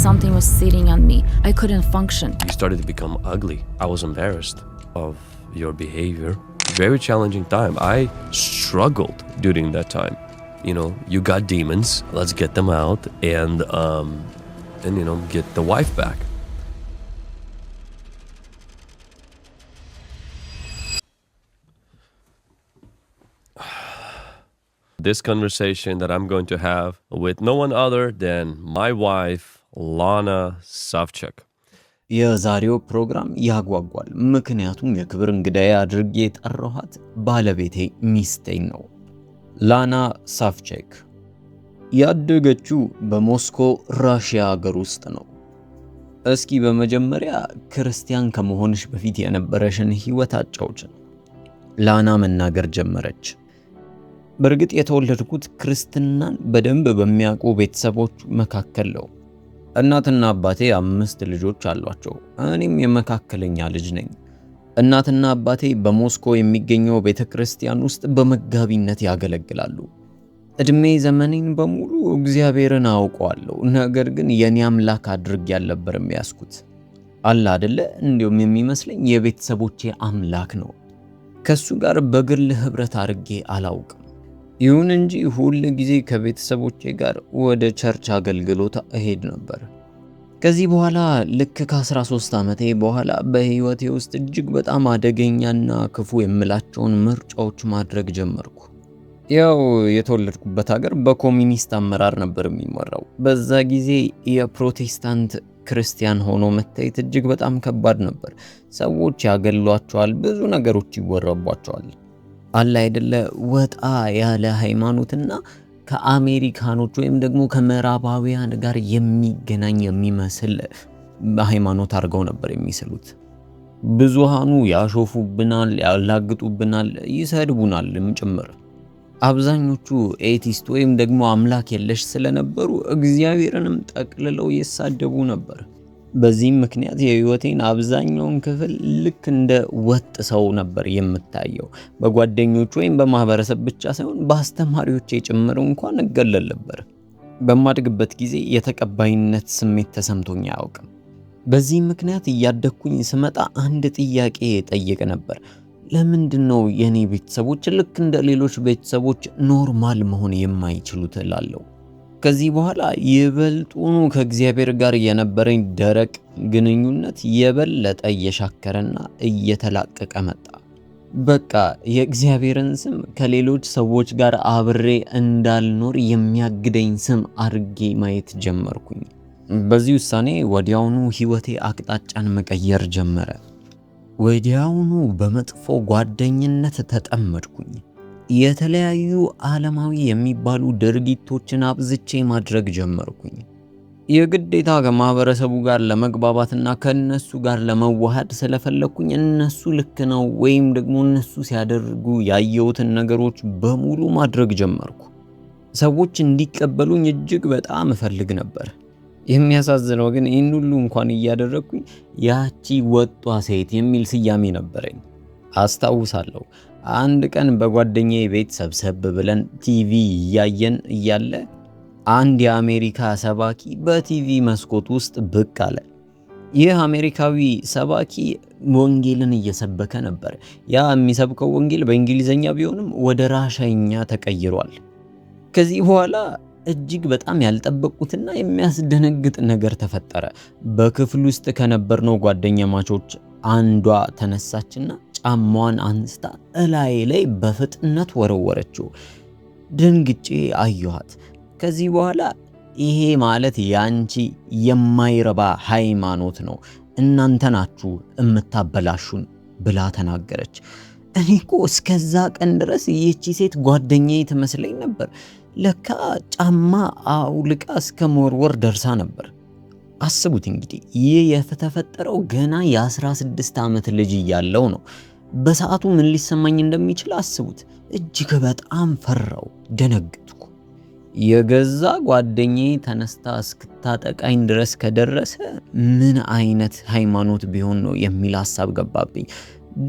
something was sitting on me. I couldn't function. You started to become ugly. I was embarrassed of your behavior. Very challenging time. I struggled during that time. You got demons. Let's get them out and get the wife back. This conversation that I'm going to have with no one other than my wife, Lana Savchuk. የዛሬው ፕሮግራም ያጓጓል ምክንያቱም የክብር እንግዳዬ አድርጌ የጠራኋት ባለቤቴ ሚስቴን ነው። ላና ሳፍቼክ ያደገችው በሞስኮ ራሺያ ሀገር ውስጥ ነው። እስኪ በመጀመሪያ ክርስቲያን ከመሆንሽ በፊት የነበረሽን ህይወት አጫውችን። ላና መናገር ጀመረች። በእርግጥ የተወለድኩት ክርስትናን በደንብ በሚያውቁ ቤተሰቦች መካከል ነው። እናትና አባቴ 5 ልጆች አሏቸው። እኔም የመካከለኛ ልጅ ነኝ። እናትና አባቴ በሞስኮ የሚገኘው ቤተክርስቲያን ውስጥ በመጋቢነት ያገለግላሉ። እድሜ ዘመኔን በሙሉ እግዚአብሔርን አውቀዋለሁ። ነገር ግን የኔ አምላክ አድርጌ አልነበረም ያስኩት። አለ አይደለ እንዲሁም የሚመስለኝ የቤተሰቦቼ አምላክ ነው። ከሱ ጋር በግል ህብረት አድርጌ አላውቅም። ይሁን እንጂ ሁሉ ጊዜ ከቤተሰቦቼ ጋር ወደ ቸርች አገልግሎት እሄድ ነበር። ከዚህ በኋላ ልክ ከ13 ዓመቴ በኋላ በህይወቴ ውስጥ እጅግ በጣም አደገኛና ክፉ የምላቸውን ምርጫዎች ማድረግ ጀመርኩ። ያው የተወለድኩበት ሀገር በኮሚኒስት አመራር ነበር የሚመራው። በዛ ጊዜ የፕሮቴስታንት ክርስቲያን ሆኖ መታየት እጅግ በጣም ከባድ ነበር። ሰዎች ያገሏቸዋል፣ ብዙ ነገሮች ይወራባቸዋል። አለ አይደለ ወጣ ያለ ሃይማኖትና ከአሜሪካኖች ወይም ደግሞ ከምዕራባውያን ጋር የሚገናኝ የሚመስል ሃይማኖት አድርገው ነበር የሚስሉት። ብዙሃኑ ያሾፉብናል፣ ያላግጡብናል፣ ይሰድቡናልም ጭምር። አብዛኞቹ ኤቲስት ወይም ደግሞ አምላክ የለሽ ስለነበሩ እግዚአብሔርንም ጠቅልለው ይሳደቡ ነበር። በዚህም ምክንያት የህይወቴን አብዛኛውን ክፍል ልክ እንደ ወጥ ሰው ነበር የምታየው። በጓደኞች ወይም በማህበረሰብ ብቻ ሳይሆን በአስተማሪዎች ጭምር እንኳን እገለል ነበር። በማድግበት ጊዜ የተቀባይነት ስሜት ተሰምቶኝ አያውቅም። በዚህም ምክንያት እያደኩኝ ስመጣ አንድ ጥያቄ ጠይቅ ነበር። ለምንድነው የኔ ቤተሰቦች ልክ እንደ ሌሎች ቤተሰቦች ኖርማል መሆን የማይችሉት እላለሁ። ከዚህ በኋላ ይበልጡኑ ከእግዚአብሔር ጋር የነበረኝ ደረቅ ግንኙነት የበለጠ እየሻከረና እየተላቀቀ መጣ። በቃ የእግዚአብሔርን ስም ከሌሎች ሰዎች ጋር አብሬ እንዳልኖር የሚያግደኝ ስም አድርጌ ማየት ጀመርኩኝ። በዚህ ውሳኔ ወዲያውኑ ህይወቴ አቅጣጫን መቀየር ጀመረ። ወዲያውኑ በመጥፎ ጓደኝነት ተጠመድኩኝ። የተለያዩ ዓለማዊ የሚባሉ ድርጊቶችን አብዝቼ ማድረግ ጀመርኩኝ። የግዴታ ከማህበረሰቡ ጋር ለመግባባትና ከነሱ ጋር ለመዋሃድ ስለፈለኩኝ እነሱ ልክ ነው ወይም ደግሞ እነሱ ሲያደርጉ ያየሁትን ነገሮች በሙሉ ማድረግ ጀመርኩ። ሰዎች እንዲቀበሉኝ እጅግ በጣም እፈልግ ነበር። የሚያሳዝነው ግን ይህን ሁሉ እንኳን እያደረግኩኝ ያቺ ወጧ ሴት የሚል ስያሜ ነበረኝ። አስታውሳለሁ አንድ ቀን በጓደኛዬ ቤት ሰብሰብ ብለን ቲቪ እያየን እያለ አንድ የአሜሪካ ሰባኪ በቲቪ መስኮት ውስጥ ብቅ አለ። ይህ አሜሪካዊ ሰባኪ ወንጌልን እየሰበከ ነበር። ያ የሚሰብከው ወንጌል በእንግሊዘኛ ቢሆንም ወደ ራሻይኛ ተቀይሯል። ከዚህ በኋላ እጅግ በጣም ያልጠበቁትና የሚያስደነግጥ ነገር ተፈጠረ። በክፍል ውስጥ ከነበርነው ጓደኛማቾች አንዷ ተነሳችና ጫማዋን አንስታ እላዬ ላይ በፍጥነት ወረወረችው። ድንግጬ አየኋት። ከዚህ በኋላ ይሄ ማለት ያንቺ የማይረባ ሃይማኖት ነው፣ እናንተ ናችሁ እምታበላሹን ብላ ተናገረች። እኔኮ እስከዛ ቀን ድረስ ይህቺ ሴት ጓደኛዬ ትመስለኝ ነበር። ለካ ጫማ አውልቃ እስከ መወርወር ደርሳ ነበር። አስቡት እንግዲህ ይህ የተፈጠረው ገና የ16 ዓመት ልጅ እያለው ነው። በሰዓቱ ምን ሊሰማኝ እንደሚችል አስቡት። እጅግ በጣም ፈራው፣ ደነገጥኩ። የገዛ ጓደኛዬ ተነስታ እስክታጠቃኝ ድረስ ከደረሰ ምን አይነት ሃይማኖት ቢሆን ነው የሚል ሐሳብ ገባብኝ።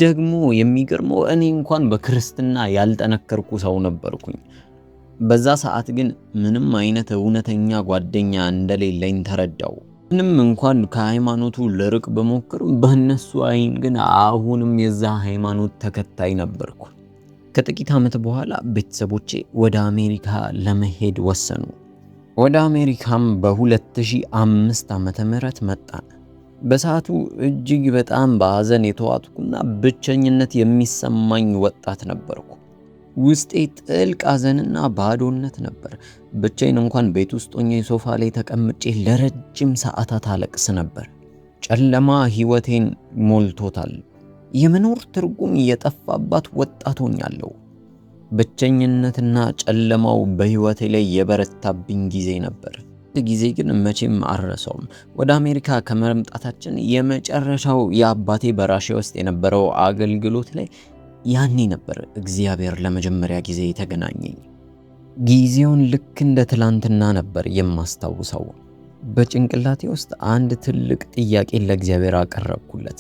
ደግሞ የሚገርመው እኔ እንኳን በክርስትና ያልጠነከርኩ ሰው ነበርኩኝ። በዛ ሰዓት ግን ምንም አይነት እውነተኛ ጓደኛ እንደሌለኝ ተረዳው። ምንም እንኳን ከሃይማኖቱ ልርቅ በሞክርም በእነሱ አይን ግን አሁንም የዛ ሃይማኖት ተከታይ ነበርኩ። ከጥቂት ዓመት በኋላ ቤተሰቦቼ ወደ አሜሪካ ለመሄድ ወሰኑ። ወደ አሜሪካም በ2005 ዓመተ ምህረት መጣን። በሰዓቱ እጅግ በጣም በሐዘን የተዋጥኩና ብቸኝነት የሚሰማኝ ወጣት ነበርኩ። ውስጤ ጥልቅ ሐዘንና ባዶነት ነበር። ብቻዬን እንኳን ቤት ውስጥ ሆኜ ሶፋ ላይ ተቀምጬ ለረጅም ሰዓታት አለቅስ ነበር። ጨለማ ሕይወቴን ሞልቶታል። የመኖር ትርጉም የጠፋባት ወጣት ሆኛለሁ። ብቸኝነትና ጨለማው በሕይወቴ ላይ የበረታብኝ ጊዜ ነበር። ጊዜ ግን መቼም አልረሳውም። ወደ አሜሪካ ከመምጣታችን የመጨረሻው የአባቴ በራሺያ ውስጥ የነበረው አገልግሎት ላይ ያኔ ነበር እግዚአብሔር ለመጀመሪያ ጊዜ የተገናኘኝ። ጊዜውን ልክ እንደ ትላንትና ነበር የማስታውሰው። በጭንቅላቴ ውስጥ አንድ ትልቅ ጥያቄ ለእግዚአብሔር አቀረብኩለት።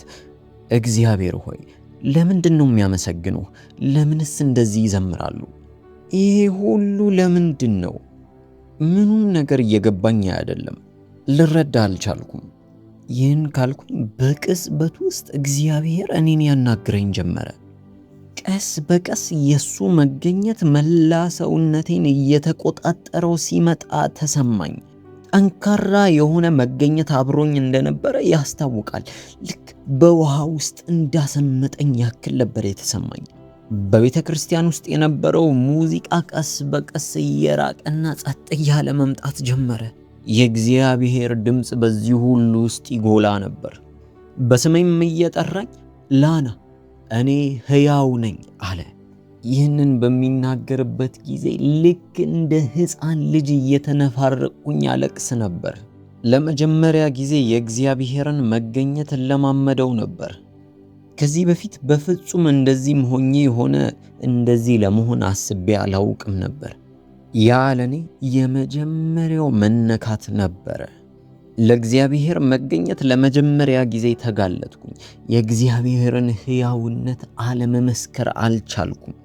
እግዚአብሔር ሆይ ለምንድን ነው የሚያመሰግኑህ? ለምንስ እንደዚህ ይዘምራሉ? ይሄ ሁሉ ለምንድን ነው? ምኑም ነገር እየገባኝ አይደለም። ልረዳ አልቻልኩም። ይህን ካልኩኝ በቅጽበት ውስጥ እግዚአብሔር እኔን ያናግረኝ ጀመረ። ቀስ በቀስ የሱ መገኘት መላ ሰውነቴን እየተቆጣጠረው ሲመጣ ተሰማኝ። ጠንካራ የሆነ መገኘት አብሮኝ እንደነበረ ያስታውቃል። ልክ በውሃ ውስጥ እንዳሰመጠኝ ያክል ነበር የተሰማኝ። በቤተ ክርስቲያን ውስጥ የነበረው ሙዚቃ ቀስ በቀስ እየራቀና ጸጥ እያለ መምጣት ጀመረ። የእግዚአብሔር ድምፅ በዚህ ሁሉ ውስጥ ይጎላ ነበር። በስሜም እየጠራኝ ላና እኔ ሕያው ነኝ አለ። ይህንን በሚናገርበት ጊዜ ልክ እንደ ሕፃን ልጅ እየተነፋረቅኩኝ አለቅስ ነበር። ለመጀመሪያ ጊዜ የእግዚአብሔርን መገኘት ለማመደው ነበር። ከዚህ በፊት በፍጹም እንደዚህም ሆነ እንደዚህ ለመሆን አስቤ አላውቅም ነበር። ያ ለኔ የመጀመሪያው መነካት ነበረ። ለእግዚአብሔር መገኘት ለመጀመሪያ ጊዜ ተጋለጥኩኝ። የእግዚአብሔርን ሕያውነት አለመመስከር አልቻልኩም።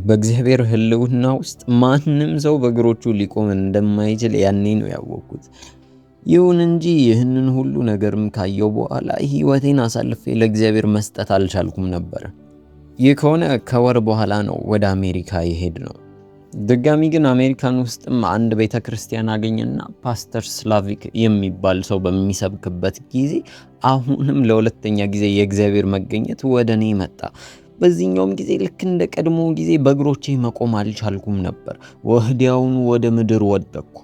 በእግዚአብሔር ሕልውና ውስጥ ማንም ሰው በእግሮቹ ሊቆም እንደማይችል ያኔ ነው ያወቅኩት። ይሁን እንጂ ይህንን ሁሉ ነገርም ካየው በኋላ ሕይወቴን አሳልፌ ለእግዚአብሔር መስጠት አልቻልኩም ነበር። ይህ ከሆነ ከወር በኋላ ነው ወደ አሜሪካ የሄድ ነው። ድጋሚ ግን አሜሪካን ውስጥም አንድ ቤተ ክርስቲያን አገኘና ፓስተር ስላቪክ የሚባል ሰው በሚሰብክበት ጊዜ አሁንም ለሁለተኛ ጊዜ የእግዚአብሔር መገኘት ወደ እኔ መጣ። በዚህኛውም ጊዜ ልክ እንደ ቀድሞ ጊዜ በእግሮቼ መቆም አልቻልኩም ነበር። ወህዲያውኑ ወደ ምድር ወደቅኩ።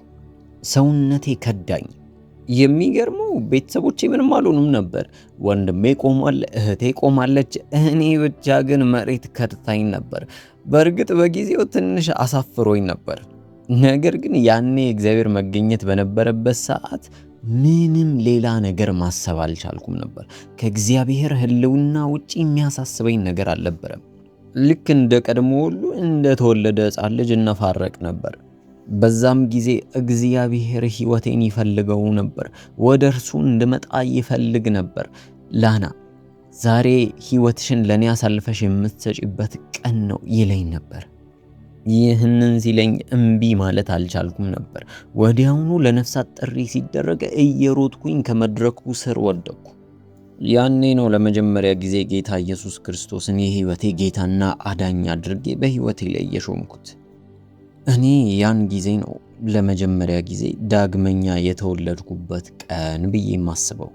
ሰውነቴ ከዳኝ። የሚገርመው ቤተሰቦቼ ምንም አልሆኑም ነበር። ወንድሜ ቆሟል፣ እህቴ ቆማለች። እኔ ብቻ ግን መሬት ከድታኝ ነበር። በእርግጥ በጊዜው ትንሽ አሳፍሮኝ ነበር። ነገር ግን ያኔ የእግዚአብሔር መገኘት በነበረበት ሰዓት ምንም ሌላ ነገር ማሰብ አልቻልኩም ነበር። ከእግዚአብሔር ሕልውና ውጪ የሚያሳስበኝ ነገር አልነበረም። ልክ እንደ ቀድሞ ሁሉ እንደተወለደ ሕፃን ልጅ እነፋረቅ ነበር። በዛም ጊዜ እግዚአብሔር ሕይወቴን ይፈልገው ነበር። ወደ እርሱ እንድመጣ ይፈልግ ነበር። ላና ዛሬ ሕይወትሽን ለኔ አሳልፈሽ የምትሰጪበት ቀን ነው ይለኝ ነበር። ይህንን ሲለኝ እምቢ ማለት አልቻልኩም ነበር። ወዲያውኑ ለነፍሳት ጥሪ ሲደረግ እየሮጥኩኝ ከመድረኩ ስር ወደቅኩ። ያኔ ነው ለመጀመሪያ ጊዜ ጌታ ኢየሱስ ክርስቶስን የሕይወቴ ጌታና አዳኝ አድርጌ በሕይወቴ ላይ የሾምኩት። እኔ ያን ጊዜ ነው ለመጀመሪያ ጊዜ ዳግመኛ የተወለድኩበት ቀን ብዬ የማስበው።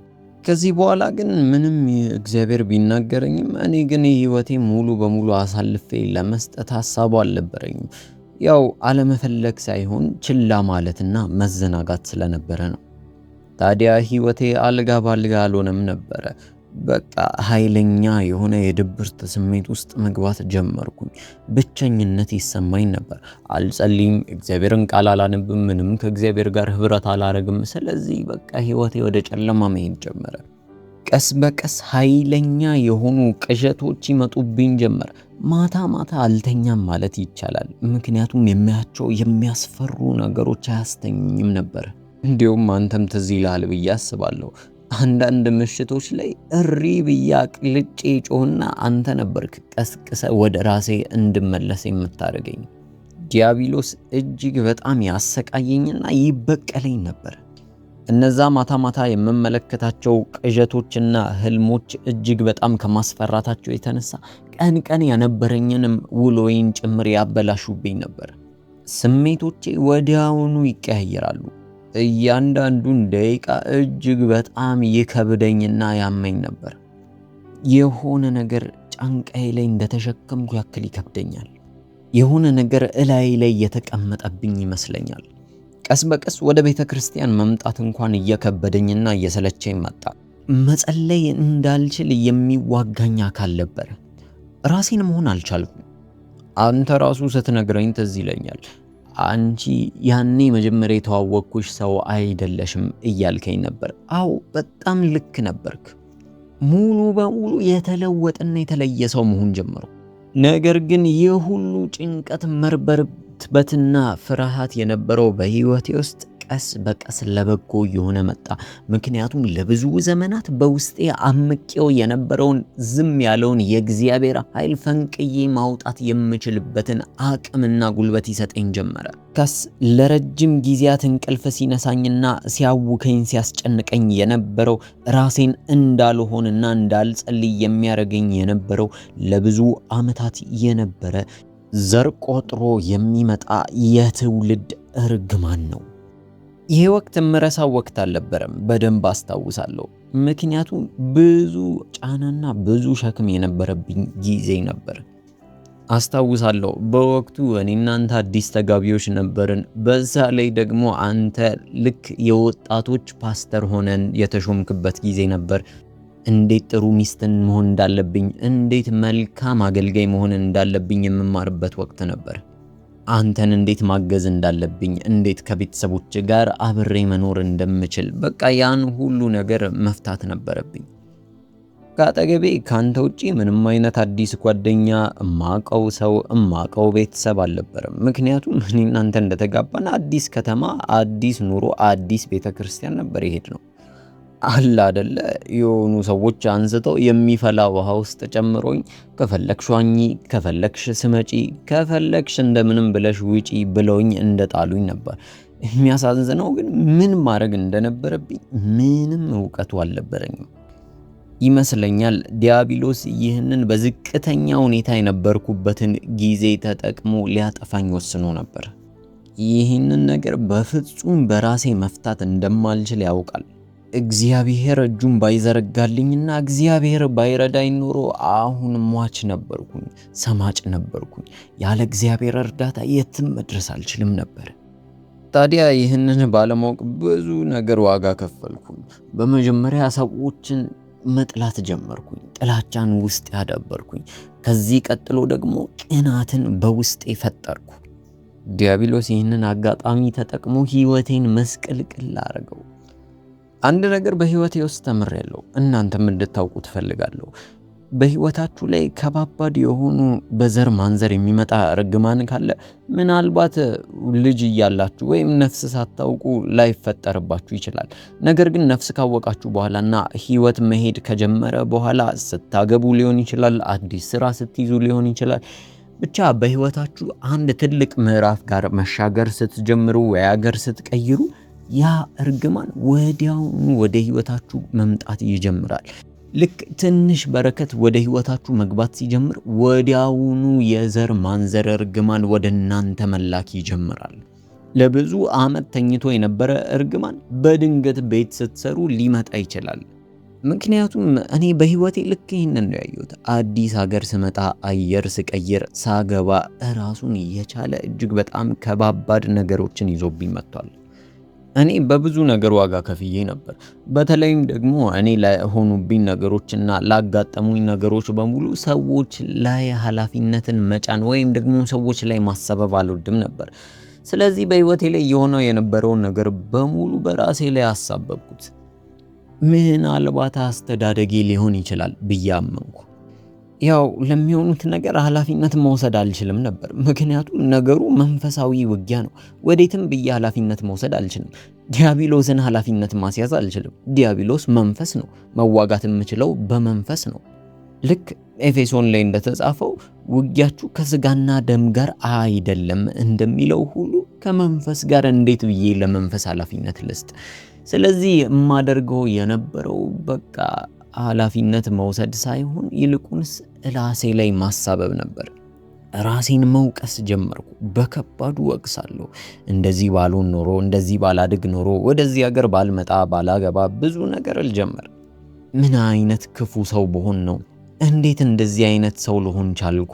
ከዚህ በኋላ ግን ምንም እግዚአብሔር ቢናገረኝም እኔ ግን ሕይወቴ ሙሉ በሙሉ አሳልፌ ለመስጠት ሐሳቡ አልነበረኝም። ያው አለመፈለግ ሳይሆን ችላ ማለትና መዘናጋት ስለነበረ ነው። ታዲያ ሕይወቴ አልጋ ባልጋ አልሆነም ነበረ። በቃ ኃይለኛ የሆነ የድብርት ስሜት ውስጥ መግባት ጀመርኩኝ። ብቸኝነት ይሰማኝ ነበር። አልጸልይም፣ እግዚአብሔርን ቃል አላነብም፣ ምንም ከእግዚአብሔር ጋር ህብረት አላረግም። ስለዚህ በቃ ሕይወቴ ወደ ጨለማ መሄድ ጀመረ። ቀስ በቀስ ኃይለኛ የሆኑ ቅዠቶች ይመጡብኝ ጀመር። ማታ ማታ አልተኛም ማለት ይቻላል። ምክንያቱም የሚያቸው የሚያስፈሩ ነገሮች አያስተኙኝም ነበር። እንዲሁም አንተም ትዝ ይልሃል ብዬ አስባለሁ። አንዳንድ ምሽቶች ላይ እሪ ብዬ አቅልጬ ጮህና አንተ ነበርክ ቀስቅሰ ወደ ራሴ እንድመለስ የምታደርገኝ። ዲያብሎስ እጅግ በጣም ያሰቃየኝና ይበቀለኝ ነበር። እነዛ ማታ ማታ የምመለከታቸው ቅዠቶችና ህልሞች እጅግ በጣም ከማስፈራታቸው የተነሳ ቀን ቀን የነበረኝንም ውሎዬን ጭምር ያበላሹብኝ ነበር። ስሜቶቼ ወዲያውኑ ይቀያየራሉ። እያንዳንዱን ደቂቃ እጅግ በጣም ይከብደኝና ያመኝ ነበር። የሆነ ነገር ጫንቃዬ ላይ እንደተሸከምኩ ያክል ይከብደኛል። የሆነ ነገር እላይ ላይ የተቀመጠብኝ ይመስለኛል። ቀስ በቀስ ወደ ቤተ ክርስቲያን መምጣት እንኳን እየከበደኝና እየሰለቸኝ መጣ። መጸለይ እንዳልችል የሚዋጋኝ አካል ነበር። ራሴን መሆን አልቻልኩም። አንተ ራሱ ስትነግረኝ ትዝ ይለኛል። አንቺ ያኔ መጀመሪያ የተዋወቅኩሽ ሰው አይደለሽም እያልከኝ ነበር። አዎ በጣም ልክ ነበርክ። ሙሉ በሙሉ የተለወጠና የተለየ ሰው መሆን ጀመርኩ። ነገር ግን ይህ ሁሉ ጭንቀት፣ መርበትበትና ፍርሃት የነበረው በህይወቴ ውስጥ ቀስ በቀስ ለበጎ እየሆነ መጣ። ምክንያቱም ለብዙ ዘመናት በውስጤ አምቄው የነበረውን ዝም ያለውን የእግዚአብሔር ኃይል ፈንቅዬ ማውጣት የምችልበትን አቅምና ጉልበት ይሰጠኝ ጀመረ። ከስ ለረጅም ጊዜያት እንቅልፍ ሲነሳኝና ሲያውከኝ ሲያስጨንቀኝ የነበረው ራሴን እንዳልሆንና እንዳልጸልይ የሚያደርገኝ የነበረው ለብዙ ዓመታት የነበረ ዘር ቆጥሮ የሚመጣ የትውልድ እርግማን ነው። ይሄ ወቅት ምረሳው ወቅት አልነበረም። በደንብ አስታውሳለሁ። ምክንያቱም ብዙ ጫናና ብዙ ሸክም የነበረብኝ ጊዜ ነበር። አስታውሳለሁ በወቅቱ እኔና አንተ አዲስ ተጋቢዎች ነበርን። በዛ ላይ ደግሞ አንተ ልክ የወጣቶች ፓስተር ሆነን የተሾምክበት ጊዜ ነበር። እንዴት ጥሩ ሚስትን መሆን እንዳለብኝ፣ እንዴት መልካም አገልጋይ መሆን እንዳለብኝ የምማርበት ወቅት ነበር። አንተን እንዴት ማገዝ እንዳለብኝ፣ እንዴት ከቤተሰቦች ጋር አብሬ መኖር እንደምችል፣ በቃ ያን ሁሉ ነገር መፍታት ነበረብኝ። ከአጠገቤ ካንተ ውጪ ምንም አይነት አዲስ ጓደኛ፣ እማቀው ሰው፣ እማቀው ቤተሰብ አልነበረም። ምክንያቱም እኔ እናንተ እንደተጋባን አዲስ ከተማ፣ አዲስ ኑሮ፣ አዲስ ቤተክርስቲያን ነበር ይሄድ ነው አለ አይደለ? የሆኑ ሰዎች አንስተው የሚፈላ ውሃ ውስጥ ጨምሮኝ ከፈለክሽ ዋኚ፣ ከፈለክሽ ስመጪ፣ ከፈለክሽ እንደምንም ብለሽ ውጪ ብለውኝ እንደጣሉኝ ነበር። የሚያሳዝነው ግን ምን ማድረግ እንደነበረብኝ ምንም ዕውቀቱ አልነበረኝም። ይመስለኛል ዲያብሎስ ይህንን በዝቅተኛ ሁኔታ የነበርኩበትን ጊዜ ተጠቅሞ ሊያጠፋኝ ወስኖ ነበር። ይህንን ነገር በፍጹም በራሴ መፍታት እንደማልችል ያውቃል። እግዚአብሔር እጁን ባይዘረጋልኝና እግዚአብሔር ባይረዳኝ ኖሮ አሁን ሟች ነበርኩኝ፣ ሰማጭ ነበርኩኝ። ያለ እግዚአብሔር እርዳታ የትም መድረስ አልችልም ነበር። ታዲያ ይህንን ባለማወቅ ብዙ ነገር ዋጋ ከፈልኩኝ። በመጀመሪያ ሰዎችን መጥላት ጀመርኩኝ፣ ጥላቻን ውስጥ ያዳበርኩኝ። ከዚህ ቀጥሎ ደግሞ ቅናትን በውስጤ ፈጠርኩ። ዲያብሎስ ይህንን አጋጣሚ ተጠቅሞ ህይወቴን መስቀልቅል አረገው። አንድ ነገር በህይወቴ ውስጥ ተምሬያለሁ፣ እናንተም እንድታውቁ ትፈልጋለሁ። በህይወታችሁ ላይ ከባባድ የሆኑ በዘር ማንዘር የሚመጣ ርግማን ካለ ምናልባት ልጅ እያላችሁ ወይም ነፍስ ሳታውቁ ላይፈጠርባችሁ ይችላል። ነገር ግን ነፍስ ካወቃችሁ በኋላና ህይወት መሄድ ከጀመረ በኋላ ስታገቡ ሊሆን ይችላል፣ አዲስ ስራ ስትይዙ ሊሆን ይችላል። ብቻ በህይወታችሁ አንድ ትልቅ ምዕራፍ ጋር መሻገር ስትጀምሩ ወይ ሀገር ስትቀይሩ ያ እርግማን ወዲያውኑ ወደ ህይወታችሁ መምጣት ይጀምራል። ልክ ትንሽ በረከት ወደ ህይወታችሁ መግባት ሲጀምር ወዲያውኑ የዘር ማንዘር እርግማን ወደ እናንተ መላክ ይጀምራል። ለብዙ ዓመት ተኝቶ የነበረ እርግማን በድንገት ቤት ስትሰሩ ሊመጣ ይችላል። ምክንያቱም እኔ በህይወቴ ልክ ይህንን ነው ያየሁት። አዲስ ሀገር ስመጣ፣ አየር ስቀይር፣ ሳገባ ራሱን የቻለ እጅግ በጣም ከባባድ ነገሮችን ይዞብኝ መጥቷል። እኔ በብዙ ነገር ዋጋ ከፍዬ ነበር። በተለይም ደግሞ እኔ ለሆኑብኝ ነገሮችና ላጋጠሙኝ ነገሮች በሙሉ ሰዎች ላይ ኃላፊነትን መጫን ወይም ደግሞ ሰዎች ላይ ማሰበብ አልወድም ነበር። ስለዚህ በህይወቴ ላይ የሆነው የነበረውን ነገር በሙሉ በራሴ ላይ አሳበብኩት። ምናልባት አስተዳደጌ ሊሆን ይችላል ብዬ አመንኩ። ያው ለሚሆኑት ነገር ኃላፊነት መውሰድ አልችልም ነበር። ምክንያቱም ነገሩ መንፈሳዊ ውጊያ ነው። ወዴትም ብዬ ኃላፊነት መውሰድ አልችልም። ዲያብሎስን ኃላፊነት ማስያዝ አልችልም። ዲያብሎስ መንፈስ ነው። መዋጋት የምችለው በመንፈስ ነው። ልክ ኤፌሶን ላይ እንደተጻፈው ውጊያችሁ ከስጋና ደም ጋር አይደለም እንደሚለው ሁሉ ከመንፈስ ጋር እንዴት ብዬ ለመንፈስ ኃላፊነት ልስጥ? ስለዚህ የማደርገው የነበረው በቃ ኃላፊነት መውሰድ ሳይሆን ይልቁንስ ራሴ ላይ ማሳበብ ነበር። ራሴን መውቀስ ጀመርኩ። በከባዱ ወቅሳለሁ። እንደዚህ ባልሆን ኖሮ፣ እንደዚህ ባላድግ ኖሮ፣ ወደዚህ ሀገር ባልመጣ፣ ባላገባ፣ ብዙ ነገር ልጀምር። ምን አይነት ክፉ ሰው በሆን ነው? እንዴት እንደዚህ አይነት ሰው ልሆን ቻልኩ?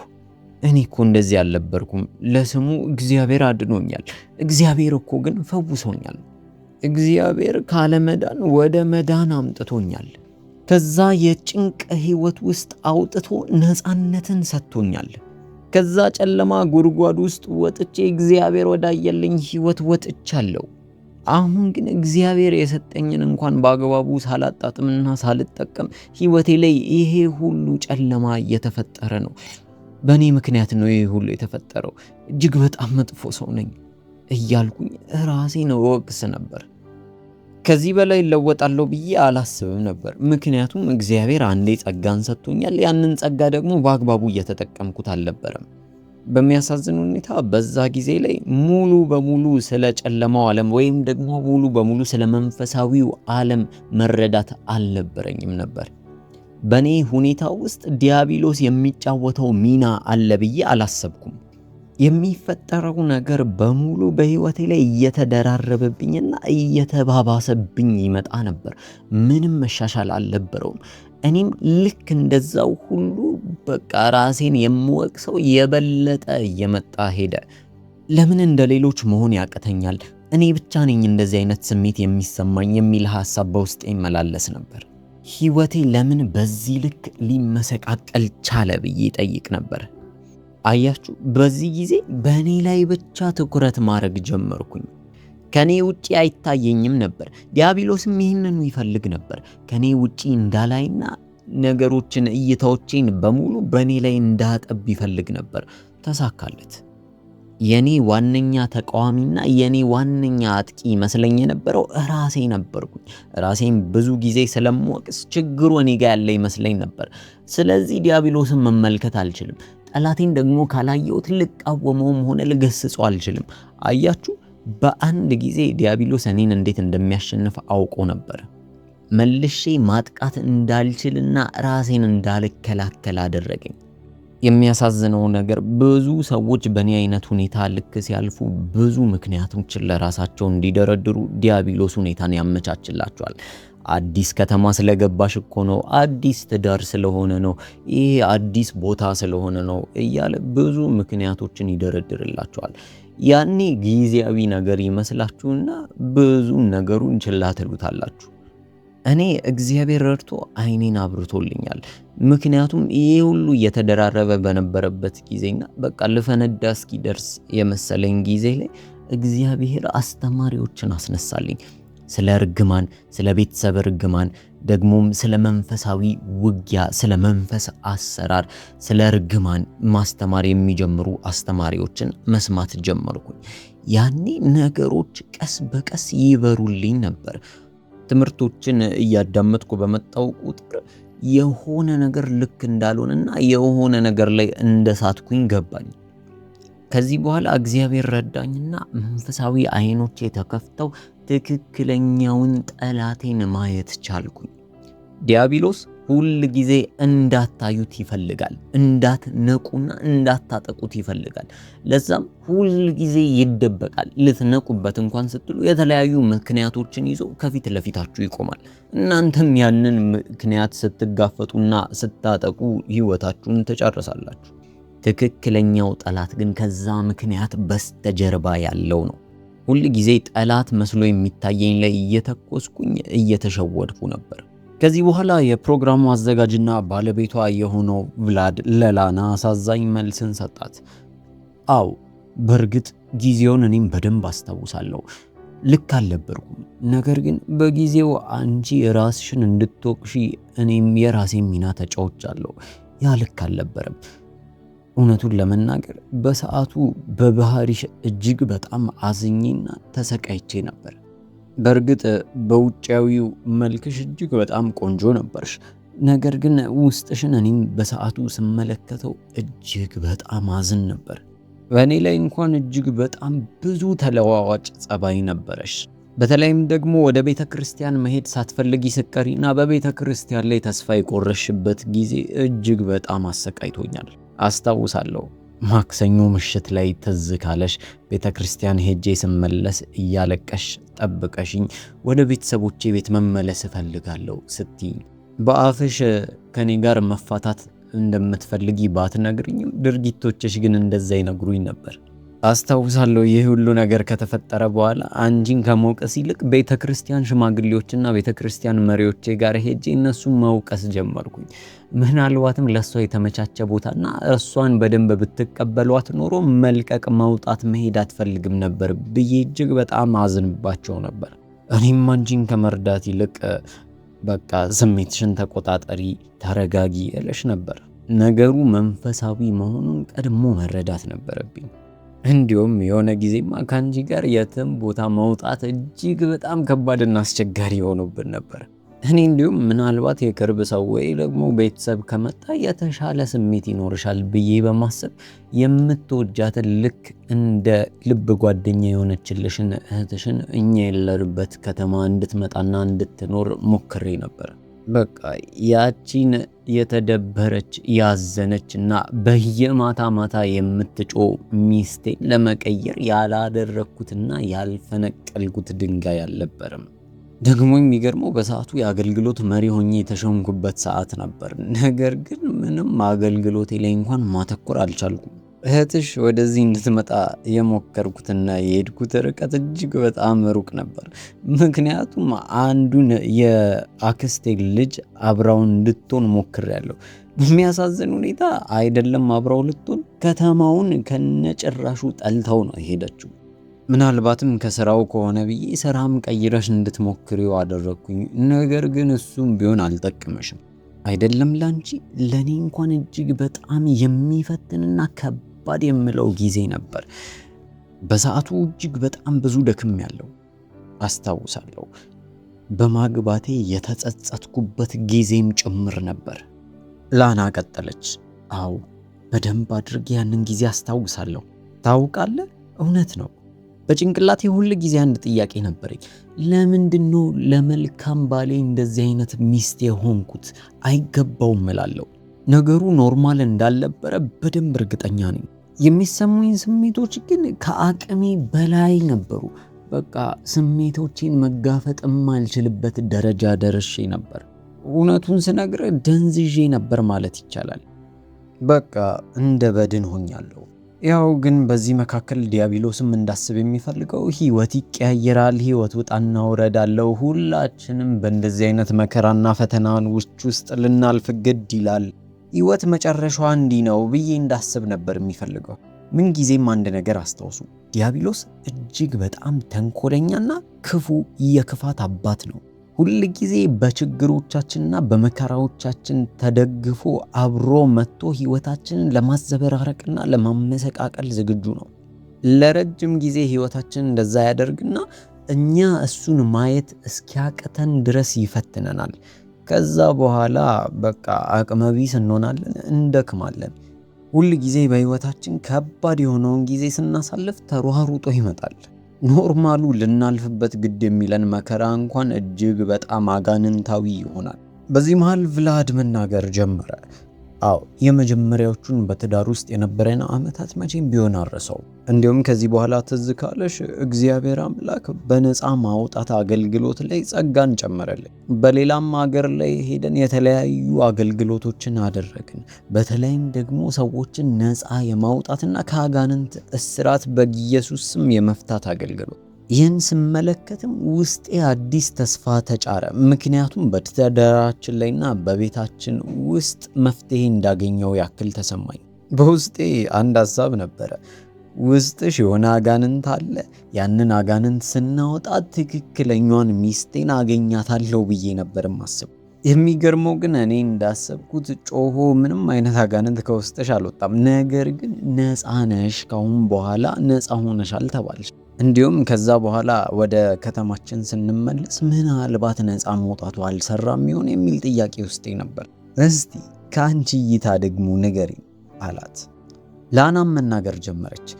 እኔ እኮ እንደዚህ አልነበርኩም። ለስሙ እግዚአብሔር አድኖኛል። እግዚአብሔር እኮ ግን ፈውሶኛል። እግዚአብሔር ካለመዳን ወደ መዳን አምጥቶኛል። ከዛ የጭንቅ ህይወት ውስጥ አውጥቶ ነፃነትን ሰጥቶኛል። ከዛ ጨለማ ጉድጓድ ውስጥ ወጥቼ እግዚአብሔር ወዳየልኝ ህይወት ወጥቻለሁ። አሁን ግን እግዚአብሔር የሰጠኝን እንኳን በአግባቡ ሳላጣጥምና ሳልጠቀም ህይወቴ ላይ ይሄ ሁሉ ጨለማ እየተፈጠረ ነው። በእኔ ምክንያት ነው ይሄ ሁሉ የተፈጠረው። እጅግ በጣም መጥፎ ሰው ነኝ እያልኩኝ ራሴን እወቅስ ነበር። ከዚህ በላይ እለወጣለሁ ብዬ አላስብም ነበር። ምክንያቱም እግዚአብሔር አንዴ ጸጋን ሰጥቶኛል። ያንን ጸጋ ደግሞ በአግባቡ እየተጠቀምኩት አልነበረም። በሚያሳዝን ሁኔታ በዛ ጊዜ ላይ ሙሉ በሙሉ ስለ ጨለማው ዓለም ወይም ደግሞ ሙሉ በሙሉ ስለ መንፈሳዊው ዓለም መረዳት አልነበረኝም ነበር። በኔ ሁኔታ ውስጥ ዲያብሎስ የሚጫወተው ሚና አለ ብዬ አላሰብኩም። የሚፈጠረው ነገር በሙሉ በህይወቴ ላይ እየተደራረበብኝና እየተባባሰብኝ ይመጣ ነበር። ምንም መሻሻል አልነበረውም። እኔም ልክ እንደዛው ሁሉ በቃ ራሴን የምወቅሰው የበለጠ እየመጣ ሄደ። ለምን እንደ ሌሎች መሆን ያቅተኛል? እኔ ብቻ ነኝ እንደዚህ አይነት ስሜት የሚሰማኝ የሚል ሐሳብ በውስጤ ይመላለስ ነበር። ህይወቴ ለምን በዚህ ልክ ሊመሰቃቀል ቻለ ብዬ ጠይቅ ነበር። አያችሁ፣ በዚህ ጊዜ በእኔ ላይ ብቻ ትኩረት ማድረግ ጀመርኩኝ። ከኔ ውጪ አይታየኝም ነበር። ዲያብሎስም ይህንኑ ይፈልግ ነበር። ከኔ ውጪ እንዳላይና ነገሮችን እይታዎቼን በሙሉ በእኔ ላይ እንዳጠብ ይፈልግ ነበር። ተሳካለት። የኔ ዋነኛ ተቃዋሚና የኔ ዋነኛ አጥቂ መስለኝ የነበረው ራሴ ነበርኩኝ። ራሴን ብዙ ጊዜ ስለምወቅስ ችግሩ እኔ ጋር ያለ ይመስለኝ ነበር። ስለዚህ ዲያብሎስን መመልከት አልችልም። ጠላቴን ደግሞ ካላየሁት ልቃወመውም ሆነ ልገስጸው አልችልም። አያችሁ፣ በአንድ ጊዜ ዲያብሎስ እኔን እንዴት እንደሚያሸንፍ አውቆ ነበር። መልሼ ማጥቃት እንዳልችልና ራሴን እንዳልከላከል አደረገኝ። የሚያሳዝነው ነገር ብዙ ሰዎች በእኔ አይነት ሁኔታ ልክ ሲያልፉ ብዙ ምክንያቶችን ለራሳቸው እንዲደረድሩ ዲያብሎስ ሁኔታን ያመቻችላቸዋል። አዲስ ከተማ ስለገባሽ እኮ ነው፣ አዲስ ትዳር ስለሆነ ነው፣ ይሄ አዲስ ቦታ ስለሆነ ነው እያለ ብዙ ምክንያቶችን ይደረድርላቸዋል። ያኔ ጊዜያዊ ነገር ይመስላችሁና ብዙ ነገሩን ችላ ትሉታላችሁ። እኔ እግዚአብሔር ረድቶ አይኔን አብርቶልኛል። ምክንያቱም ይሄ ሁሉ እየተደራረበ በነበረበት ጊዜና በቃ ልፈነዳ እስኪደርስ የመሰለኝ ጊዜ ላይ እግዚአብሔር አስተማሪዎችን አስነሳልኝ። ስለ ርግማን፣ ስለ ቤተሰብ ርግማን፣ ደግሞም ስለ መንፈሳዊ ውጊያ፣ ስለ መንፈስ አሰራር፣ ስለ ርግማን ማስተማር የሚጀምሩ አስተማሪዎችን መስማት ጀመርኩኝ። ያኔ ነገሮች ቀስ በቀስ ይበሩልኝ ነበር። ትምህርቶችን እያዳመጥኩ በመጣው ቁጥር የሆነ ነገር ልክ እንዳልሆነና የሆነ ነገር ላይ እንደሳትኩኝ ገባኝ። ከዚህ በኋላ እግዚአብሔር ረዳኝና መንፈሳዊ አይኖቼ ተከፍተው ትክክለኛውን ጠላቴን ማየት ቻልኩኝ። ዲያብሎስ ሁል ጊዜ እንዳታዩት ይፈልጋል፣ እንዳትነቁና እንዳታጠቁት ይፈልጋል። ለዛም ሁል ጊዜ ይደበቃል። ልትነቁበት እንኳን ስትሉ የተለያዩ ምክንያቶችን ይዞ ከፊት ለፊታችሁ ይቆማል። እናንተም ያንን ምክንያት ስትጋፈጡና ስታጠቁ ህይወታችሁን ትጨርሳላችሁ። ትክክለኛው ጠላት ግን ከዛ ምክንያት በስተጀርባ ያለው ነው። ሁል ጊዜ ጠላት መስሎ የሚታየኝ ላይ እየተኮስኩኝ እየተሸወድኩ ነበር። ከዚህ በኋላ የፕሮግራሙ አዘጋጅና ባለቤቷ የሆነው ቭላድ ለላና አሳዛኝ መልስን ሰጣት። አው በእርግጥ ጊዜውን እኔም በደንብ አስታውሳለሁ። ልክ አልነበርኩም። ነገር ግን በጊዜው አንቺ ራስሽን እንድትወቅሺ እኔም የራሴን ሚና ተጫውቻለሁ። ያ ልክ አልነበረም። እውነቱን ለመናገር በሰዓቱ በባህሪሽ እጅግ በጣም አዝኜና ተሰቃይቼ ነበር። በእርግጥ በውጫዊው መልክሽ እጅግ በጣም ቆንጆ ነበርሽ። ነገር ግን ውስጥሽን እኔም በሰዓቱ ስመለከተው እጅግ በጣም አዝን ነበር። በእኔ ላይ እንኳን እጅግ በጣም ብዙ ተለዋዋጭ ጸባይ ነበረሽ። በተለይም ደግሞ ወደ ቤተ ክርስቲያን መሄድ ሳትፈልጊ ስትቀሪና በቤተ ክርስቲያን ላይ ተስፋ የቆረሽበት ጊዜ እጅግ በጣም አሰቃይቶኛል። አስታውሳለሁ ማክሰኞ ምሽት ላይ ትዝ ካለሽ ቤተ ክርስቲያን ሄጄ ስመለስ እያለቀሽ ጠብቀሽኝ ወደ ቤተሰቦቼ ቤት መመለስ እፈልጋለሁ ስትይ በአፍሽ ከኔ ጋር መፋታት እንደምትፈልጊ ባትነግሪኝም ድርጊቶችሽ ግን እንደዛ ይነግሩኝ ነበር። አስታውሳለሁ ይህ ሁሉ ነገር ከተፈጠረ በኋላ አንቺን ከመውቀስ ይልቅ ቤተ ክርስቲያን ሽማግሌዎችና ቤተ ክርስቲያን መሪዎቼ ጋር ሄጄ እነሱን መውቀስ ጀመርኩኝ። ምናልባትም ለሷ የተመቻቸ ቦታና እሷን በደንብ ብትቀበሏት ኖሮ መልቀቅ፣ መውጣት፣ መሄድ አትፈልግም ነበር ብዬ እጅግ በጣም አዝንባቸው ነበር። እኔም አንቺን ከመርዳት ይልቅ በቃ ስሜትሽን ተቆጣጠሪ፣ ተረጋጊ እልሽ ነበር። ነገሩ መንፈሳዊ መሆኑን ቀድሞ መረዳት ነበረብኝ። እንዲሁም የሆነ ጊዜማ ከአንቺ ጋር የትም ቦታ መውጣት እጅግ በጣም ከባድና አስቸጋሪ ሆኖብን ነበር። እኔ እንዲሁም ምናልባት የቅርብ ሰው ወይ ደግሞ ቤተሰብ ከመጣ የተሻለ ስሜት ይኖርሻል ብዬ በማሰብ የምትወጃትን ልክ እንደ ልብ ጓደኛ የሆነችልሽን እህትሽን እኛ የለንበት ከተማ እንድትመጣና እንድትኖር ሞክሬ ነበር። በቃ ያቺን የተደበረች ያዘነችና በየማታ ማታ የምትጮ ሚስቴን ለመቀየር ያላደረኩትና ያልፈነቀልኩት ድንጋይ አልነበረም። ደግሞ የሚገርመው በሰዓቱ የአገልግሎት መሪ ሆኜ የተሾምኩበት ሰዓት ነበር። ነገር ግን ምንም አገልግሎቴ ላይ እንኳን ማተኮር አልቻልኩም። እህትሽ ወደዚህ እንድትመጣ የሞከርኩትና የሄድኩት ርቀት እጅግ በጣም ሩቅ ነበር። ምክንያቱም አንዱን የአክስቴ ልጅ አብራውን እንድትሆን ሞክሬያለሁ። በሚያሳዝን ሁኔታ አይደለም አብራው ልትሆን ከተማውን ከነጭራሹ ጠልተው ነው የሄደችው። ምናልባትም ከስራው ከሆነ ብዬ ስራም ቀይረሽ እንድትሞክሪው አደረግኩኝ። ነገር ግን እሱም ቢሆን አልጠቀመሽም። አይደለም ላንቺ ለኔ እንኳን እጅግ በጣም የሚፈትንና ከባድ የምለው ጊዜ ነበር። በሰዓቱ እጅግ በጣም ብዙ ደክም ያለው አስታውሳለሁ። በማግባቴ የተጸጸትኩበት ጊዜም ጭምር ነበር። ላና ቀጠለች። አዎ በደንብ አድርጌ ያንን ጊዜ አስታውሳለሁ። ታውቃለህ፣ እውነት ነው። በጭንቅላቴ ሁል ጊዜ አንድ ጥያቄ ነበረኝ። ለምንድነው ለመልካም ባሌ እንደዚህ አይነት ሚስት የሆንኩት? አይገባውም እላለሁ። ነገሩ ኖርማል እንዳልነበረ በደንብ እርግጠኛ ነኝ። የሚሰሙኝ ስሜቶች ግን ከአቅሜ በላይ ነበሩ። በቃ ስሜቶቼን መጋፈጥ የማልችልበት ደረጃ ደርሼ ነበር። እውነቱን ስነግር ደንዝዤ ነበር ማለት ይቻላል። በቃ እንደ በድን ሆኛለሁ። ያው ግን በዚህ መካከል ዲያብሎስም እንዳስብ የሚፈልገው ህይወት ይቀያየራል፣ ህይወት ውጣና ውረድ አለው፣ ሁላችንም በእንደዚህ አይነት መከራና ፈተናን ውስጥ ልናልፍ ግድ ይላል፣ ህይወት መጨረሻዋ እንዲህ ነው ብዬ እንዳስብ ነበር የሚፈልገው። ምንጊዜም አንድ ነገር አስታውሱ፣ ዲያብሎስ እጅግ በጣም ተንኮለኛና ክፉ የክፋት አባት ነው። ሁል ጊዜ በችግሮቻችንና በመከራዎቻችን ተደግፎ አብሮ መጥቶ ህይወታችንን ለማዘበራረቅና ለማመሰቃቀል ዝግጁ ነው። ለረጅም ጊዜ ህይወታችንን እንደዛ ያደርግና እኛ እሱን ማየት እስኪያቅተን ድረስ ይፈትነናል። ከዛ በኋላ በቃ አቅመቢስ እንሆናለን፣ እንደክማለን። ሁል ጊዜ በህይወታችን ከባድ የሆነውን ጊዜ ስናሳልፍ ተሯሩጦ ይመጣል። ኖርማሉ ልናልፍበት ግድ የሚለን መከራ እንኳን እጅግ በጣም አጋንንታዊ ይሆናል። በዚህ መሃል ቭላድ መናገር ጀመረ። አዎ የመጀመሪያዎቹን በትዳር ውስጥ የነበረን ዓመታት መቼም ቢሆን አረሰው። እንዲሁም ከዚህ በኋላ ትዝ ካለሽ እግዚአብሔር አምላክ በነፃ ማውጣት አገልግሎት ላይ ጸጋን ጨመረልን። በሌላም ሀገር ላይ ሄደን የተለያዩ አገልግሎቶችን አደረግን። በተለይም ደግሞ ሰዎችን ነፃ የማውጣትና ከአጋንንት እስራት በኢየሱስ ስም የመፍታት አገልግሎት። ይህን ስመለከትም ውስጤ አዲስ ተስፋ ተጫረ። ምክንያቱም በትዳራችን ላይና በቤታችን ውስጥ መፍትሄ እንዳገኘው ያክል ተሰማኝ። በውስጤ አንድ ሀሳብ ነበረ። ውስጥሽ የሆነ አጋንንት አለ፣ ያንን አጋንንት ስናወጣ ትክክለኛዋን ሚስቴን አገኛታለሁ ብዬ ነበር ማስብ። የሚገርመው ግን እኔ እንዳሰብኩት ጮሆ ምንም አይነት አጋንንት ከውስጥሽ አልወጣም። ነገር ግን ነፃ ነሽ፣ ካሁን በኋላ ነፃ ሆነሻል ተባልሽ። እንዲሁም ከዛ በኋላ ወደ ከተማችን ስንመለስ ምናልባት ነፃ መውጣቱ አልሰራም ይሆን የሚል ጥያቄ ውስጤ ነበር። እስቲ ከአንቺ እይታ ደግሞ ንገሪኝ አላት። ላናም መናገር ጀመረች።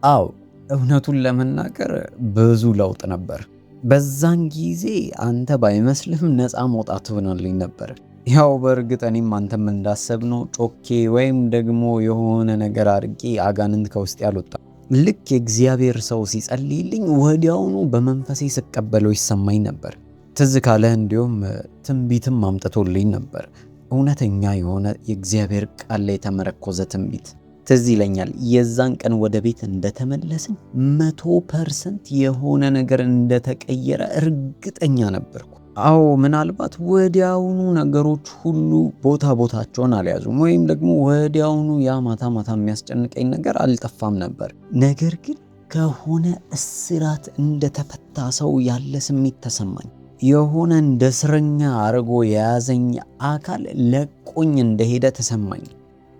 አዎ እውነቱን ለመናገር ብዙ ለውጥ ነበር። በዛን ጊዜ አንተ ባይመስልህም ነፃ መውጣት ሆነልኝ ነበር። ያው በእርግጥ እኔም አንተም እንዳሰብነው ጮኬ ወይም ደግሞ የሆነ ነገር አድርጌ አጋንንት ከውስጥ ያልወጣ ልክ የእግዚአብሔር ሰው ሲጸልይልኝ ወዲያውኑ በመንፈሴ ስቀበለው ይሰማኝ ነበር። ትዝ ካለህ እንዲሁም ትንቢትም አምጥቶልኝ ነበር። እውነተኛ የሆነ የእግዚአብሔር ቃል ላይ የተመረኮዘ ትንቢት ትዝ ይለኛል። የዛን ቀን ወደ ቤት እንደተመለስን 100% የሆነ ነገር እንደተቀየረ እርግጠኛ ነበርኩ። አዎ ምናልባት ወዲያውኑ ነገሮች ሁሉ ቦታቸውን አልያዙም፣ ወይም ደግሞ ወዲያውኑ ያ ማታ የሚያስጨንቀኝ ነገር አልጠፋም ነበር። ነገር ግን ከሆነ እስራት እንደተፈታ ሰው ያለ ስሜት ተሰማኝ። የሆነ እንደ እስረኛ አርጎ የያዘኝ አካል ለቆኝ እንደሄደ ተሰማኝ።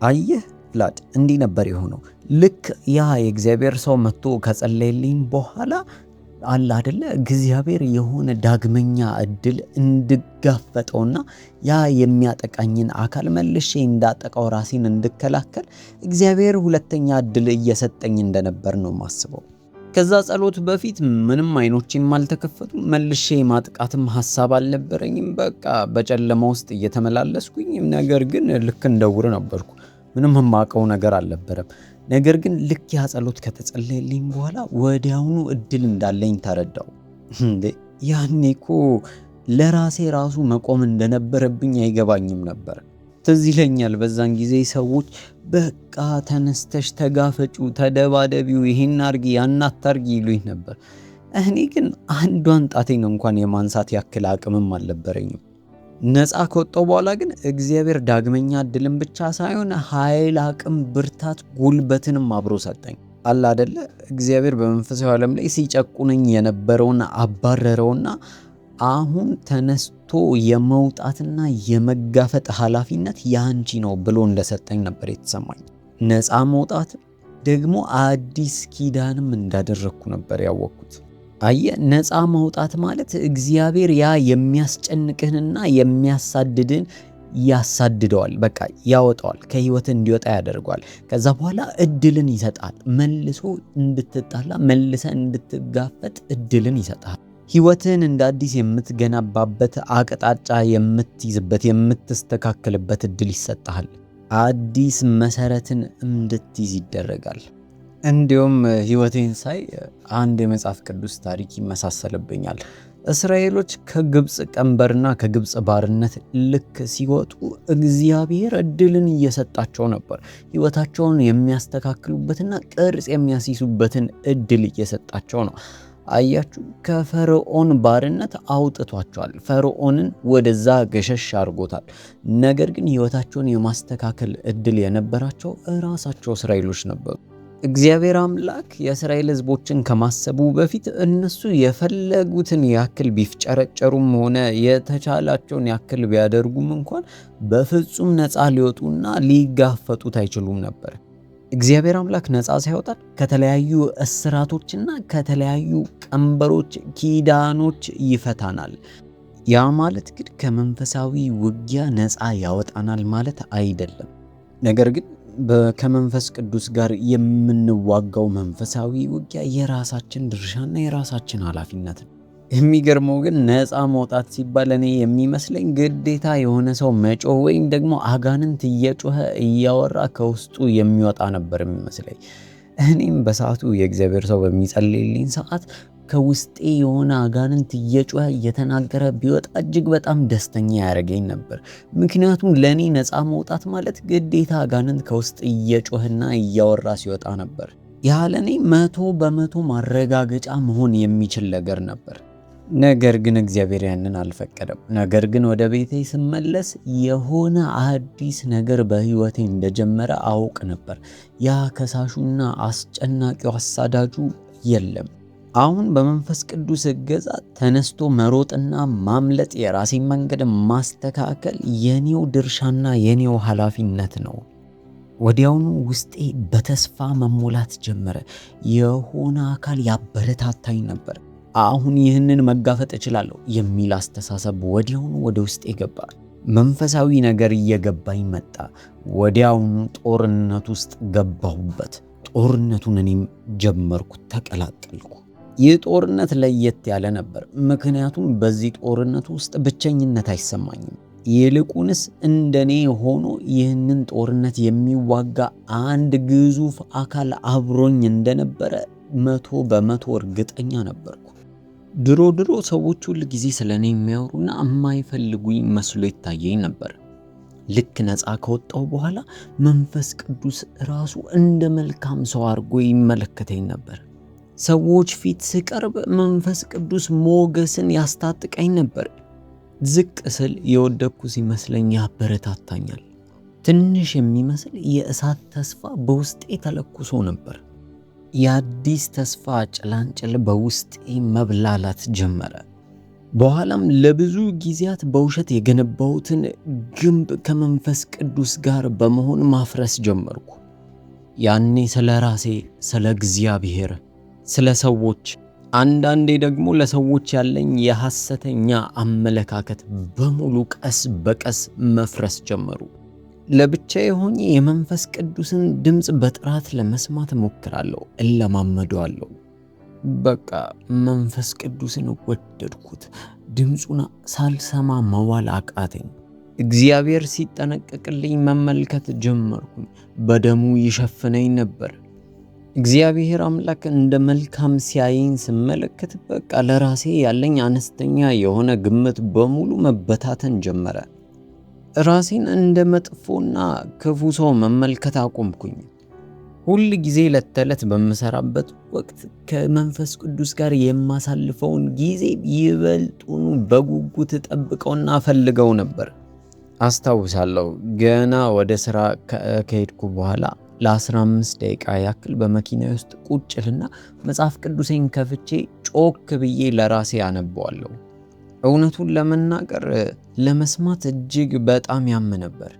አየህ vlad እንዲህ ነበር የሆነው። ልክ ያ የእግዚአብሔር ሰው መጥቶ ከጸለየልኝ በኋላ አለ አይደለ እግዚአብሔር የሆነ ዳግመኛ እድል እንድጋፈጠውና ያ የሚያጠቃኝን አካል መልሼ እንዳጠቃው ራሴን እንድከላከል እግዚአብሔር ሁለተኛ እድል እየሰጠኝ እንደነበር ነው ማስበው። ከዛ ጸሎት በፊት ምንም አይኖቼም አልተከፈቱም፣ መልሼ ማጥቃትም ሐሳብ አልነበረኝም። በቃ በጨለማ ውስጥ እየተመላለስኩኝ፣ ነገር ግን ልክ እንደውር ነበርኩ። ምንም የማውቀው ነገር አልነበረም። ነገር ግን ልክ ያ ጸሎት ከተጸለየልኝ በኋላ ወዲያውኑ እድል እንዳለኝ ተረዳው። ያኔ እኮ ለራሴ ራሱ መቆም እንደነበረብኝ አይገባኝም ነበር። ትዝ ይለኛል በዛን ጊዜ ሰዎች በቃ ተነስተሽ ተጋፈጩ፣ ተደባደቢው፣ ይሄን አርጊ ያን አታርጊ ይሉኝ ነበር። እኔ ግን አንዷን ጣቴን እንኳን የማንሳት ያክል አቅምም አልነበረኝም። ነፃ ከወጣው በኋላ ግን እግዚአብሔር ዳግመኛ እድልን ብቻ ሳይሆን ኃይል፣ አቅም፣ ብርታት፣ ጉልበትንም አብሮ ሰጠኝ። አለ አይደለ እግዚአብሔር በመንፈሳዊ ዓለም ላይ ሲጨቁነኝ የነበረውን አባረረውና አሁን ተነስቶ የመውጣትና የመጋፈጥ ኃላፊነት ያንቺ ነው ብሎ እንደሰጠኝ ነበር የተሰማኝ። ነፃ መውጣት ደግሞ አዲስ ኪዳንም እንዳደረግኩ ነበር ያወቅኩት። አየ ነፃ መውጣት ማለት እግዚአብሔር ያ የሚያስጨንቅህንና የሚያሳድድን ያሳድደዋል፣ በቃ ያወጣዋል፣ ከህይወት እንዲወጣ ያደርገዋል። ከዛ በኋላ እድልን ይሰጣል። መልሶ እንድትጣላ መልሰ እንድትጋፈጥ እድልን ይሰጣል። ህይወትን እንደ አዲስ የምትገነባበት አቅጣጫ የምትይዝበት የምትስተካከልበት እድል ይሰጣል። አዲስ መሰረትን እንድትይዝ ይደረጋል። እንዲሁም ህይወቴን ሳይ አንድ የመጽሐፍ ቅዱስ ታሪክ ይመሳሰልብኛል። እስራኤሎች ከግብፅ ቀንበርና ከግብፅ ባርነት ልክ ሲወጡ እግዚአብሔር እድልን እየሰጣቸው ነበር። ህይወታቸውን የሚያስተካክሉበትና ቅርጽ የሚያስይዙበትን እድል እየሰጣቸው ነው። አያችሁ፣ ከፈርዖን ባርነት አውጥቷቸዋል። ፈርዖንን ወደዛ ገሸሽ አድርጎታል። ነገር ግን ህይወታቸውን የማስተካከል እድል የነበራቸው ራሳቸው እስራኤሎች ነበሩ። እግዚአብሔር አምላክ የእስራኤል ህዝቦችን ከማሰቡ በፊት እነሱ የፈለጉትን ያክል ቢፍጨረጨሩም ሆነ የተቻላቸውን ያክል ቢያደርጉም እንኳን በፍጹም ነፃ ሊወጡና ሊጋፈጡት አይችሉም ነበር። እግዚአብሔር አምላክ ነፃ ሲያወጣን ከተለያዩ እስራቶችና ከተለያዩ ቀንበሮች፣ ኪዳኖች ይፈታናል። ያ ማለት ግን ከመንፈሳዊ ውጊያ ነፃ ያወጣናል ማለት አይደለም። ነገር ግን ከመንፈስ ቅዱስ ጋር የምንዋጋው መንፈሳዊ ውጊያ የራሳችን ድርሻና የራሳችን ኃላፊነት ነው። የሚገርመው ግን ነፃ መውጣት ሲባል እኔ የሚመስለኝ ግዴታ የሆነ ሰው መጮህ ወይም ደግሞ አጋንንት እየጮኸ እያወራ ከውስጡ የሚወጣ ነበር የሚመስለኝ። እኔም በሰዓቱ የእግዚአብሔር ሰው በሚጸልይልኝ ሰዓት ከውስጤ የሆነ አጋንንት እየጮኸ እየተናገረ ቢወጣ እጅግ በጣም ደስተኛ ያደርገኝ ነበር። ምክንያቱም ለእኔ ነፃ መውጣት ማለት ግዴታ አጋንንት ከውስጥ እየጮኸና እያወራ ሲወጣ ነበር። ያለኔ 100% ማረጋገጫ መሆን የሚችል ነገር ነበር። ነገር ግን እግዚአብሔር ያንን አልፈቀደም። ነገር ግን ወደ ቤቴ ስመለስ የሆነ አዲስ ነገር በህይወቴ እንደጀመረ አውቅ ነበር። ያ ከሳሹና አስጨናቂው አሳዳጁ የለም። አሁን በመንፈስ ቅዱስ እገዛ ተነስቶ መሮጥና ማምለጥ፣ የራሴን መንገድ ማስተካከል የኔው ድርሻና የኔው ኃላፊነት ነው። ወዲያውኑ ውስጤ በተስፋ መሞላት ጀመረ። የሆነ አካል ያበረታታኝ ነበር። አሁን ይህንን መጋፈጥ እችላለሁ የሚል አስተሳሰብ ወዲያውኑ ወደ ውስጤ ገባ። መንፈሳዊ ነገር እየገባኝ መጣ። ወዲያውኑ ጦርነት ውስጥ ገባሁበት። ጦርነቱን እኔም ጀመርኩ፣ ተቀላቀልኩ። ይህ ጦርነት ለየት ያለ ነበር፣ ምክንያቱም በዚህ ጦርነት ውስጥ ብቸኝነት አይሰማኝም። ይልቁንስ እንደኔ ሆኖ ይህንን ጦርነት የሚዋጋ አንድ ግዙፍ አካል አብሮኝ እንደነበረ 100% እርግጠኛ ነበርኩ። ድሮ ሰዎች ሁል ጊዜ ስለኔ የሚያወሩና የማይፈልጉኝ መስሎ ይታየኝ ነበር። ልክ ነፃ ከወጣው በኋላ መንፈስ ቅዱስ ራሱ እንደ መልካም ሰው አድርጎ ይመለከተኝ ነበር። ሰዎች ፊት ስቀርብ መንፈስ ቅዱስ ሞገስን ያስታጥቀኝ ነበር። ዝቅ ስል የወደቅኩ ሲመስለኝ ያበረታታኛል። ትንሽ የሚመስል የእሳት ተስፋ በውስጤ ተለኩሶ ነበር። የአዲስ ተስፋ ጭላንጭል በውስጤ መብላላት ጀመረ። በኋላም ለብዙ ጊዜያት በውሸት የገነባሁትን ግንብ ከመንፈስ ቅዱስ ጋር በመሆን ማፍረስ ጀመርኩ። ያኔ ስለ ራሴ፣ ስለ እግዚአብሔር፣ ስለ ሰዎች፣ አንዳንዴ ደግሞ ለሰዎች ያለኝ የሐሰተኛ አመለካከት በሙሉ ቀስ በቀስ መፍረስ ጀመሩ። ለብቻዬ ሆኜ የመንፈስ ቅዱስን ድምፅ በጥራት ለመስማት እሞክራለሁ፣ እለማመደዋለሁ። በቃ መንፈስ ቅዱስን ወደድኩት። ድምፁን ሳልሰማ መዋል አቃተኝ። እግዚአብሔር ሲጠነቀቅልኝ መመልከት ጀመርኩኝ። በደሙ ይሸፍነኝ ነበር። እግዚአብሔር አምላክ እንደ መልካም ሲያየኝ ስመለከት በቃ ለራሴ ያለኝ አነስተኛ የሆነ ግምት በሙሉ መበታተን ጀመረ። ራሴን እንደ መጥፎና ክፉ ሰው መመልከት አቆምኩኝ። ሁል ጊዜ ለተለት በምሰራበት ወቅት ከመንፈስ ቅዱስ ጋር የማሳልፈውን ጊዜ ይበልጡኑ በጉጉት ጠብቀውና ፈልገው ነበር። አስታውሳለሁ ገና ወደ ስራ ከሄድኩ በኋላ ለ15 ደቂቃ ያክል በመኪና ውስጥ ቁጭልና መጽሐፍ ቅዱሴን ከፍቼ ጮክ ብዬ ለራሴ አነበዋለሁ። እውነቱን ለመናገር ለመስማት እጅግ በጣም ያም ነበር።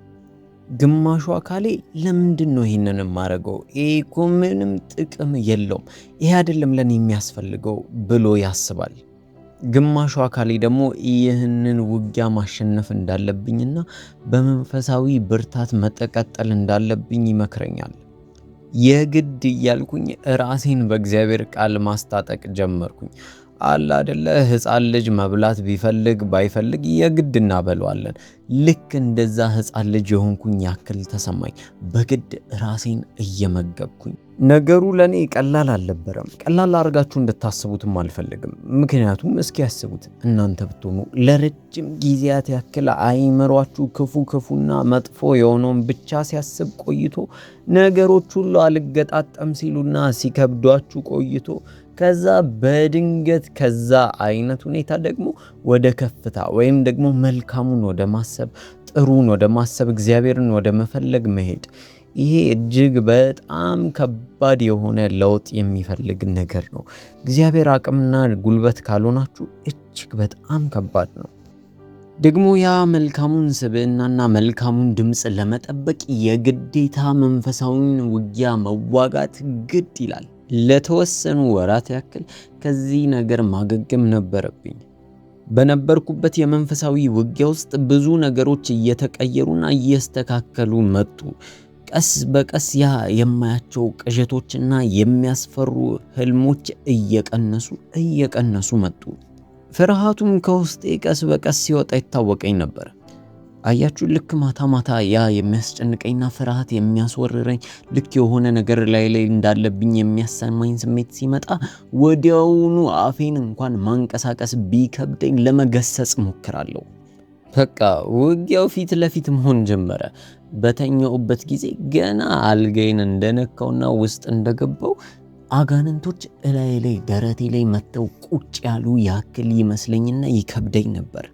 ግማሹ አካሌ ለምንድን ነው ይህንን የማደርገው? ይሄ እኮ ምንም ጥቅም የለውም፣ ይሄ አይደለም ለኔ የሚያስፈልገው ብሎ ያስባል። ግማሹ አካሌ ደግሞ ይህንን ውጊያ ማሸነፍ እንዳለብኝና በመንፈሳዊ ብርታት መቀጠል እንዳለብኝ ይመክረኛል። የግድ እያልኩኝ ራሴን በእግዚአብሔር ቃል ማስታጠቅ ጀመርኩኝ። አለ አይደለ ሕፃን ልጅ መብላት ቢፈልግ ባይፈልግ የግድ እናበለዋለን። ልክ እንደዛ ሕፃን ልጅ የሆንኩኝ ያክል ተሰማኝ። በግድ ራሴን እየመገብኩኝ። ነገሩ ለኔ ቀላል አልነበረም። ቀላል አድርጋችሁ እንድታስቡትም አልፈልግም። ምክንያቱም እስኪ ያስቡት እናንተ ብትሆኑ ለረጅም ጊዜያት ያክል አይምሯችሁ ክፉና መጥፎ የሆነውን ብቻ ሲያስብ ቆይቶ ነገሮች ሁሉ አልገጣጠም ሲሉና ሲከብዷችሁ ቆይቶ ከዛ በድንገት ከዛ አይነት ሁኔታ ደግሞ ወደ ከፍታ ወይም ደግሞ መልካሙን ወደ ማሰብ፣ ጥሩን ወደ ማሰብ፣ እግዚአብሔርን ወደ መፈለግ መሄድ። ይሄ እጅግ በጣም ከባድ የሆነ ለውጥ የሚፈልግ ነገር ነው። እግዚአብሔር አቅምና ጉልበት ካልሆናችሁ እጅግ በጣም ከባድ ነው። ደግሞ ያ መልካሙን ስብዕናና መልካሙን ድምፅ ለመጠበቅ የግዴታ መንፈሳዊን ውጊያ መዋጋት ግድ ይላል። ለተወሰኑ ወራት ያክል ከዚህ ነገር ማገገም ነበረብኝ። በነበርኩበት የመንፈሳዊ ውጊያ ውስጥ ብዙ ነገሮች እየተቀየሩና እየስተካከሉ መጡ። ቀስ በቀስ ያ የማያቸው ቅዠቶችና የሚያስፈሩ ህልሞች እየቀነሱ መጡ። ፍርሃቱም ከውስጤ ቀስ በቀስ ሲወጣ ይታወቀኝ ነበር። አያችሁ፣ ልክ ማታ ያ የሚያስጨንቀኝና ፍርሃት የሚያስወርረኝ ልክ የሆነ ነገር ላይ እንዳለብኝ የሚያሰማኝ ስሜት ሲመጣ ወዲያውኑ አፌን እንኳን ማንቀሳቀስ ቢከብደኝ ለመገሰጽ ሞክራለሁ። በቃ ውጊያው ፊት ለፊት መሆን ጀመረ። በተኛውበት ጊዜ ገና አልጋዬን እንደነካውና ውስጥ እንደገባው አጋንንቶች እላይ ላይ ደረቴ ላይ መጥተው ቁጭ ያሉ ያክል ይመስለኝና ይከብደኝ ነበር።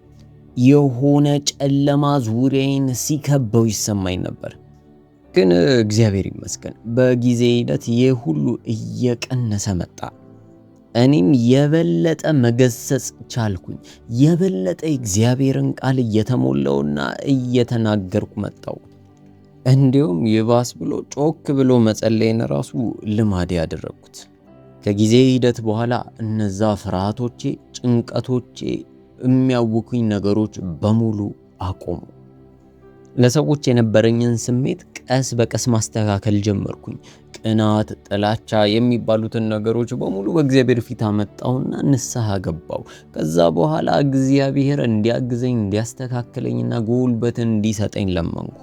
የሆነ ጨለማ ዙሪያዬን ሲከበው ይሰማኝ ነበር። ግን እግዚአብሔር ይመስገን በጊዜ ሂደት ይህ ሁሉ እየቀነሰ መጣ። እኔም የበለጠ መገሰጽ ቻልኩኝ። የበለጠ እግዚአብሔርን ቃል እየተሞላውና እየተናገርኩ መጣው። እንዲሁም ይባስ ብሎ ጮክ ብሎ መጸለይን ራሱ ልማድ ያደረኩት። ከጊዜ ሂደት በኋላ እነዛ ፍርሃቶቼ፣ ጭንቀቶቼ፣ የሚያውኩኝ ነገሮች በሙሉ አቆሙ። ለሰዎች የነበረኝን ስሜት ቀስ በቀስ ማስተካከል ጀመርኩኝ። ቅናት፣ ጥላቻ የሚባሉትን ነገሮች በሙሉ በእግዚአብሔር ፊት አመጣውና ንስሐ ገባው። ከዛ በኋላ እግዚአብሔር እንዲያግዘኝ እንዲያስተካክለኝና ጉልበትን እንዲሰጠኝ ለመንኩ።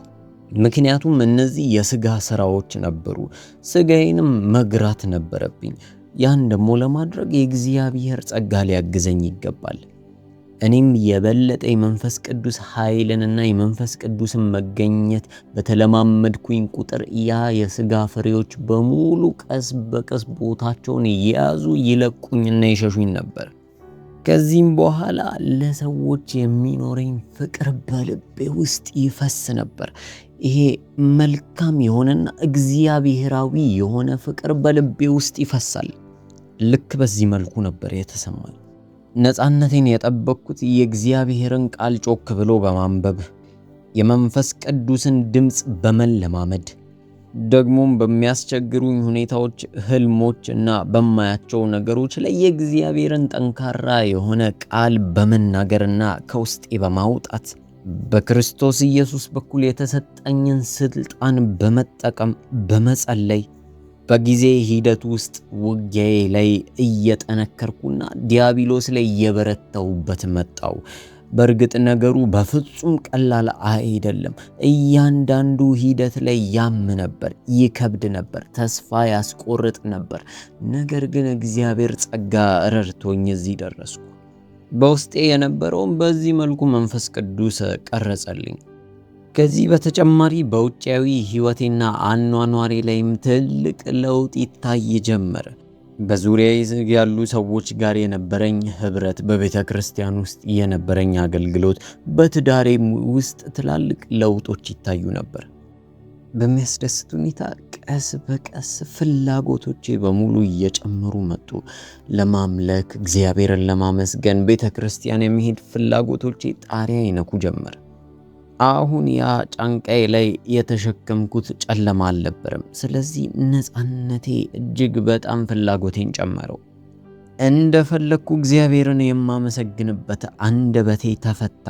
ምክንያቱም እነዚህ የስጋ ስራዎች ነበሩ። ስጋዬንም መግራት ነበረብኝ። ያን ደግሞ ለማድረግ የእግዚአብሔር ጸጋ ሊያግዘኝ ይገባል። እኔም የበለጠ የመንፈስ ቅዱስ ኃይልንና የመንፈስ ቅዱስን መገኘት በተለማመድኩኝ ቁጥር ያ የስጋ ፍሬዎች በሙሉ ቀስ በቀስ ቦታቸውን እየያዙ ይለቁኝና ይሸሹኝ ነበር። ከዚህም በኋላ ለሰዎች የሚኖረኝ ፍቅር በልቤ ውስጥ ይፈስ ነበር። ይሄ መልካም የሆነና እግዚአብሔራዊ የሆነ ፍቅር በልቤ ውስጥ ይፈሳል። ልክ በዚህ መልኩ ነበር የተሰማኝ። ነፃነቴን የጠበቅኩት የእግዚአብሔርን ቃል ጮክ ብሎ በማንበብ የመንፈስ ቅዱስን ድምፅ በመለማመድ ደግሞም በሚያስቸግሩኝ ሁኔታዎች፣ ህልሞች እና በማያቸው ነገሮች ላይ የእግዚአብሔርን ጠንካራ የሆነ ቃል በመናገርና ከውስጤ በማውጣት በክርስቶስ ኢየሱስ በኩል የተሰጠኝን ስልጣን በመጠቀም በመጸለይ በጊዜ ሂደት ውስጥ ውጊያዬ ላይ እየጠነከርኩና ዲያብሎስ ላይ እየበረታሁበት መጣው። በእርግጥ ነገሩ በፍጹም ቀላል አይደለም። እያንዳንዱ ሂደት ላይ ያም ነበር፣ ይከብድ ነበር፣ ተስፋ ያስቆርጥ ነበር። ነገር ግን እግዚአብሔር ጸጋ ረድቶኝ እዚህ ደረስኩ። በውስጤ የነበረውን በዚህ መልኩ መንፈስ ቅዱስ ቀረጸልኝ። ከዚህ በተጨማሪ በውጫዊ ህይወቴና አኗኗሬ ላይም ትልቅ ለውጥ ይታይ ጀመረ። በዙሪያዬ ያሉ ሰዎች ጋር የነበረኝ ህብረት፣ በቤተ ክርስቲያን ውስጥ የነበረኝ አገልግሎት፣ በትዳሬም ውስጥ ትላልቅ ለውጦች ይታዩ ነበር። በሚያስደስት ሁኔታ ቀስ በቀስ ፍላጎቶቼ በሙሉ እየጨመሩ መጡ። ለማምለክ፣ እግዚአብሔርን ለማመስገን፣ ቤተ ክርስቲያን የሚሄድ ፍላጎቶቼ ጣሪያ ይነኩ ጀመር። አሁን ያ ጫንቃዬ ላይ የተሸከምኩት ጨለማ አልነበረም። ስለዚህ ነፃነቴ እጅግ በጣም ፍላጎቴን ጨመረው። እንደፈለግኩ እግዚአብሔርን የማመሰግንበት አንደበቴ ተፈታ።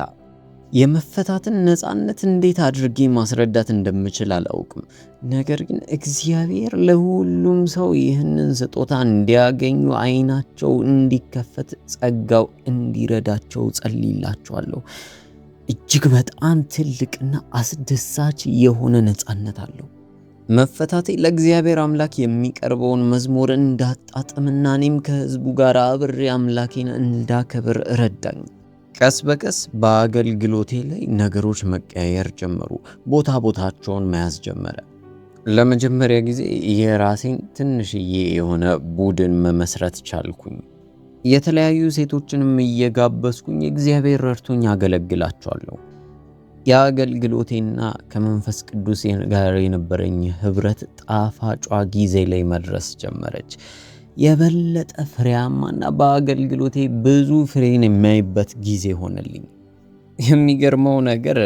የመፈታትን ነፃነት እንዴት አድርጌ ማስረዳት እንደምችል አላውቅም። ነገር ግን እግዚአብሔር ለሁሉም ሰው ይህንን ስጦታ እንዲያገኙ፣ ዓይናቸው እንዲከፈት፣ ጸጋው እንዲረዳቸው ጸልይላቸዋለሁ። እጅግ በጣም ትልቅና አስደሳች የሆነ ነፃነት አለው። መፈታቴ ለእግዚአብሔር አምላክ የሚቀርበውን መዝሙር እንዳጣጥምና እኔም ከሕዝቡ ጋር አብሬ አምላኬን እንዳከብር ረዳኝ። ቀስ በቀስ በአገልግሎቴ ላይ ነገሮች መቀያየር ጀመሩ። ቦታቸውን መያዝ ጀመረ። ለመጀመሪያ ጊዜ የራሴን ትንሽዬ የሆነ ቡድን መመስረት ቻልኩኝ። የተለያዩ ሴቶችንም እየጋበዝኩኝ እግዚአብሔር ረድቶኝ አገለግላቸዋለሁ። የአገልግሎቴና ከመንፈስ ቅዱስ ጋር የነበረኝ ህብረት ጣፋጯ ጊዜ ላይ መድረስ ጀመረች። የበለጠ ፍሬያማና በአገልግሎቴ ብዙ ፍሬን የሚያይበት ጊዜ ሆነልኝ። የሚገርመው ነገር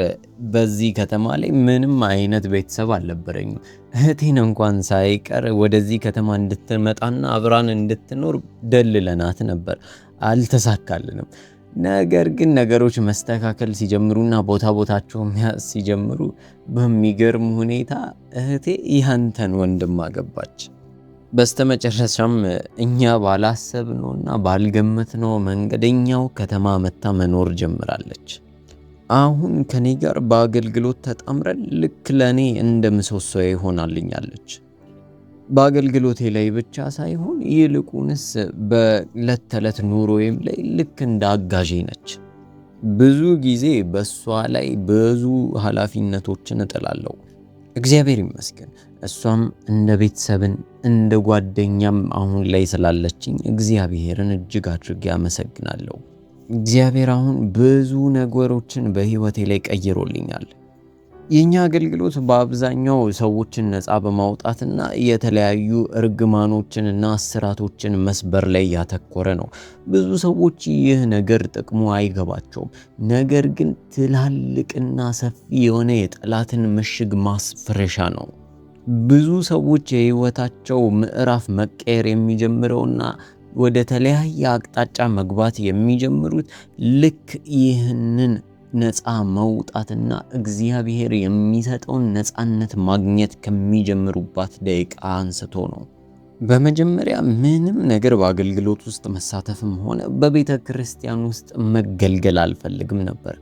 በዚህ ከተማ ላይ ምንም አይነት ቤተሰብ አልነበረኝም። እህቴን እንኳን ሳይቀር ወደዚህ ከተማ እንድትመጣና አብራን እንድትኖር ደልለናት ነበር። አልተሳካልንም። ነገር ግን ነገሮች መስተካከል ሲጀምሩና ቦታቸው መያዝ ሲጀምሩ በሚገርም ሁኔታ እህቴ ያንተን ወንድም አገባች። በስተመጨረሻም እኛ ባላሰብነውና ባልገመትነው መንገደኛው ከተማ መታ መኖር ጀምራለች። አሁን ከኔ ጋር በአገልግሎት ተጣምረን ልክ ለኔ እንደ ምሰሶዬ ሆናልኛለች። በአገልግሎቴ ላይ ብቻ ሳይሆን ይልቁንስ በዕለት ተዕለት ኑሮዬም ላይ ልክ እንደ አጋዤ ነች። ብዙ ጊዜ በሷ ላይ ብዙ ኃላፊነቶችን እጥላለሁ። እግዚአብሔር ይመስገን። እሷም እንደ ቤተሰብን እንደ ጓደኛም አሁን ላይ ስላለችኝ እግዚአብሔርን እጅግ አድርጌ አመሰግናለሁ። እግዚአብሔር አሁን ብዙ ነገሮችን በህይወቴ ላይ ቀይሮልኛል። የኛ አገልግሎት በአብዛኛው ሰዎችን ነፃ በማውጣትና የተለያዩ እርግማኖችንና እስራቶችን መስበር ላይ ያተኮረ ነው። ብዙ ሰዎች ይህ ነገር ጥቅሙ አይገባቸውም። ነገር ግን ትላልቅና ሰፊ የሆነ የጠላትን ምሽግ ማስፈረሻ ነው። ብዙ ሰዎች የህይወታቸው ምዕራፍ መቀየር የሚጀምረውና ወደ ተለያየ አቅጣጫ መግባት የሚጀምሩት ልክ ይህንን ነፃ መውጣትና እግዚአብሔር የሚሰጠውን ነፃነት ማግኘት ከሚጀምሩባት ደቂቃ አንስቶ ነው። በመጀመሪያ ምንም ነገር በአገልግሎት ውስጥ መሳተፍም ሆነ በቤተ ክርስቲያን ውስጥ መገልገል አልፈልግም ነበር።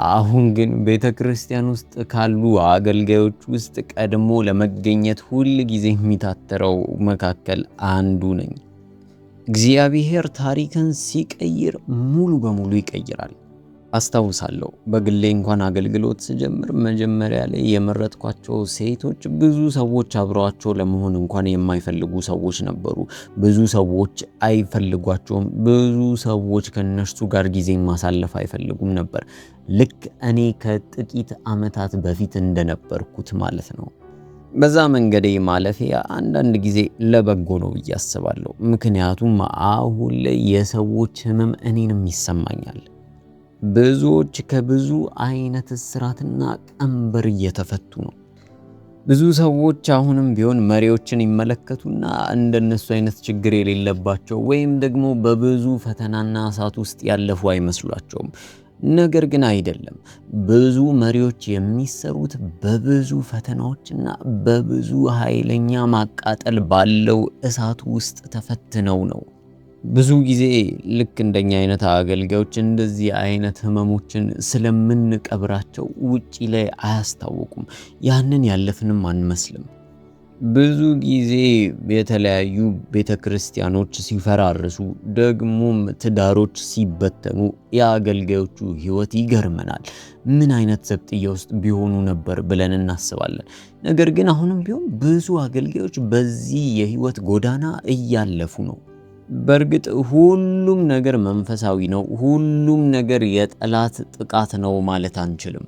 አሁን ግን ቤተ ክርስቲያን ውስጥ ካሉ አገልጋዮች ውስጥ ቀድሞ ለመገኘት ሁል ጊዜ የሚታተረው መካከል አንዱ ነኝ። እግዚአብሔር ታሪክን ሲቀይር ሙሉ በሙሉ ይቀይራል። አስታውሳለሁ በግሌ እንኳን አገልግሎት ስጀምር መጀመሪያ ላይ የመረጥኳቸው ሴቶች ብዙ ሰዎች አብረዋቸው ለመሆን እንኳን የማይፈልጉ ሰዎች ነበሩ። ብዙ ሰዎች አይፈልጓቸውም። ብዙ ሰዎች ከነሱ ጋር ጊዜ ማሳለፍ አይፈልጉም ነበር። ልክ እኔ ከጥቂት ዓመታት በፊት እንደነበርኩት ማለት ነው። በዛ መንገዴ ማለፊያ አንዳንድ ጊዜ ለበጎ ነው ብዬ አስባለሁ። ምክንያቱም አሁን ላይ የሰዎች ህመም እኔንም ይሰማኛል። ብዙዎች ከብዙ አይነት እስራትና ቀንበር እየተፈቱ ነው። ብዙ ሰዎች አሁንም ቢሆን መሪዎችን ይመለከቱና እንደነሱ አይነት ችግር የሌለባቸው ወይም ደግሞ በብዙ ፈተናና እሳት ውስጥ ያለፉ አይመስሏቸውም። ነገር ግን አይደለም። ብዙ መሪዎች የሚሰሩት በብዙ ፈተናዎችና በብዙ ኃይለኛ ማቃጠል ባለው እሳት ውስጥ ተፈትነው ነው። ብዙ ጊዜ ልክ እንደኛ አይነት አገልጋዮች እንደዚህ አይነት ህመሞችን ስለምንቀብራቸው ውጪ ላይ አያስታውቁም። ያንን ያለፍንም አንመስልም። ብዙ ጊዜ የተለያዩ ቤተክርስቲያኖች ሲፈራርሱ ደግሞም ትዳሮች ሲበተኑ የአገልጋዮቹ ህይወት ይገርመናል። ምን አይነት ዘብጥያ ውስጥ ቢሆኑ ነበር ብለን እናስባለን። ነገር ግን አሁንም ቢሆን ብዙ አገልጋዮች በዚህ የህይወት ጎዳና እያለፉ ነው። በእርግጥ ሁሉም ነገር መንፈሳዊ ነው፣ ሁሉም ነገር የጠላት ጥቃት ነው ማለት አንችልም።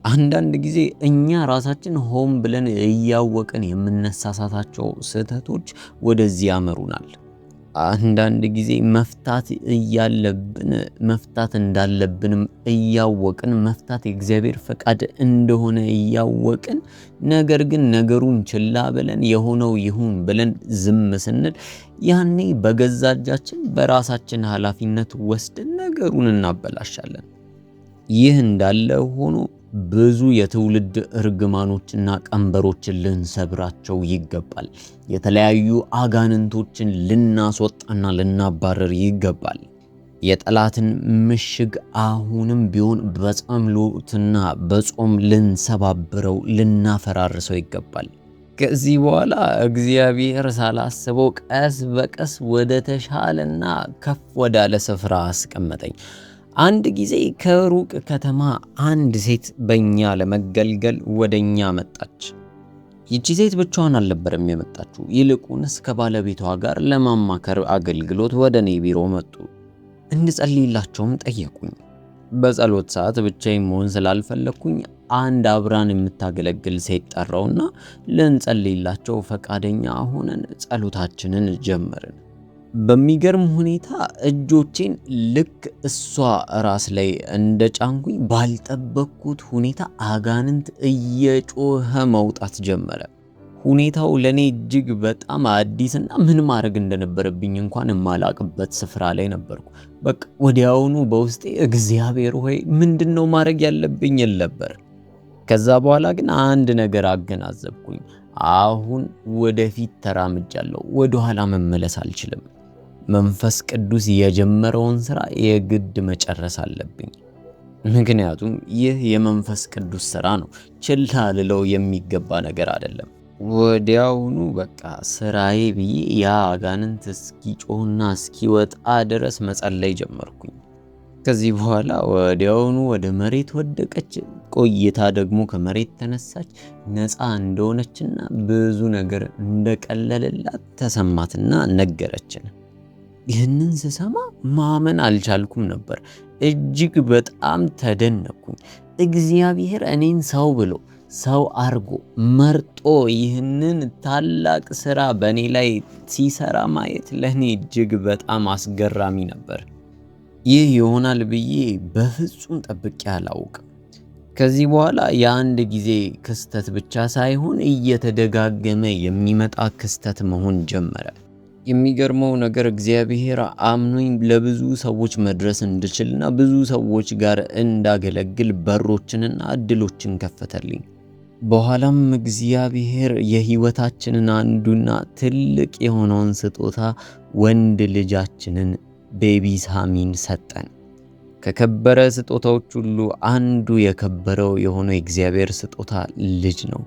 አንዳንድ ጊዜ እኛ ራሳችን ሆን ብለን እያወቅን የምንሳሳታቸው ስህተቶች ወደዚህ ያመሩናል። አንዳንድ ጊዜ መፍታት እንዳለብንም እያወቅን መፍታት የእግዚአብሔር ፈቃድ እንደሆነ እያወቅን ነገር ግን ነገሩን ችላ ብለን የሆነው ይሁን ብለን ዝም ስንል ያኔ በገዛ እጃችን በራሳችን ኃላፊነት ወስደን ነገሩን እናበላሻለን። ይህ እንዳለ ሆኖ ብዙ የትውልድ እርግማኖችና ቀንበሮችን ልንሰብራቸው ይገባል። የተለያዩ አጋንንቶችን ልናስወጣና ልናባረር ይገባል። የጠላትን ምሽግ አሁንም ቢሆን በጸሎትና በጾም ልንሰባብረው ልናፈራርሰው ይገባል። ከዚህ በኋላ እግዚአብሔር ሳላስበው ቀስ በቀስ ወደ ተሻለና ከፍ ወዳለ ስፍራ አስቀመጠኝ። አንድ ጊዜ ከሩቅ ከተማ አንድ ሴት በእኛ ለመገልገል ወደኛ መጣች። ይቺ ሴት ብቻዋን አልነበረም የመጣችው። ይልቁንስ ከባለቤቷ ጋር ለማማከር አገልግሎት ወደ እኔ ቢሮ መጡ። እንድጸልይላቸውም ጠየቁኝ። በጸሎት ሰዓት ብቻዬን መሆን ስላልፈለኩኝ አንድ አብራን የምታገለግል ሴት ጠራውና ልንጸልይላቸው ፈቃደኛ ሆነን ጸሎታችንን ጀመርን። በሚገርም ሁኔታ እጆቼን ልክ እሷ ራስ ላይ እንደ ጫንኩኝ ባልጠበቅኩት ሁኔታ አጋንንት እየጮኸ መውጣት ጀመረ። ሁኔታው ለኔ እጅግ በጣም አዲስና ምን ማድረግ እንደነበረብኝ እንኳን የማላቅበት ስፍራ ላይ ነበርኩ። በቃ ወዲያውኑ በውስጤ እግዚአብሔር ሆይ ምንድነው ማድረግ ያለብኝ ነበር። ከዛ በኋላ ግን አንድ ነገር አገናዘብኩኝ። አሁን ወደፊት ተራምጃለሁ፣ ወደ ኋላ መመለስ አልችልም። መንፈስ ቅዱስ የጀመረውን ስራ የግድ መጨረስ አለብኝ። ምክንያቱም ይህ የመንፈስ ቅዱስ ስራ ነው፣ ችላ ልለው የሚገባ ነገር አይደለም። ወዲያውኑ በቃ ስራዬ ብዬ ያ አጋንንት እስኪጮህና እስኪወጣ ድረስ መጸለይ ጀመርኩኝ። ከዚህ በኋላ ወዲያውኑ ወደ መሬት ወደቀች። ቆይታ ደግሞ ከመሬት ተነሳች። ነፃ እንደሆነችና ብዙ ነገር እንደቀለለላት ተሰማትና ነገረችን። ይህንን ስሰማ ማመን አልቻልኩም ነበር። እጅግ በጣም ተደነቅኩኝ። እግዚአብሔር እኔን ሰው ብሎ ሰው አርጎ መርጦ ይህንን ታላቅ ስራ በእኔ ላይ ሲሰራ ማየት ለእኔ እጅግ በጣም አስገራሚ ነበር። ይህ ይሆናል ብዬ በፍጹም ጠብቄ አላውቅም። ከዚህ በኋላ የአንድ ጊዜ ክስተት ብቻ ሳይሆን እየተደጋገመ የሚመጣ ክስተት መሆን ጀመረ። የሚገርመው ነገር እግዚአብሔር አምኖኝ ለብዙ ሰዎች መድረስ እንድችልና ብዙ ሰዎች ጋር እንዳገለግል በሮችንና እድሎችን ከፈተልኝ። በኋላም እግዚአብሔር የህይወታችንን አንዱና ትልቅ የሆነውን ስጦታ ወንድ ልጃችንን ቤቢ ሳሚን ሰጠን። ከከበረ ስጦታዎች ሁሉ አንዱ የከበረው የሆነው የእግዚአብሔር ስጦታ ልጅ ነው።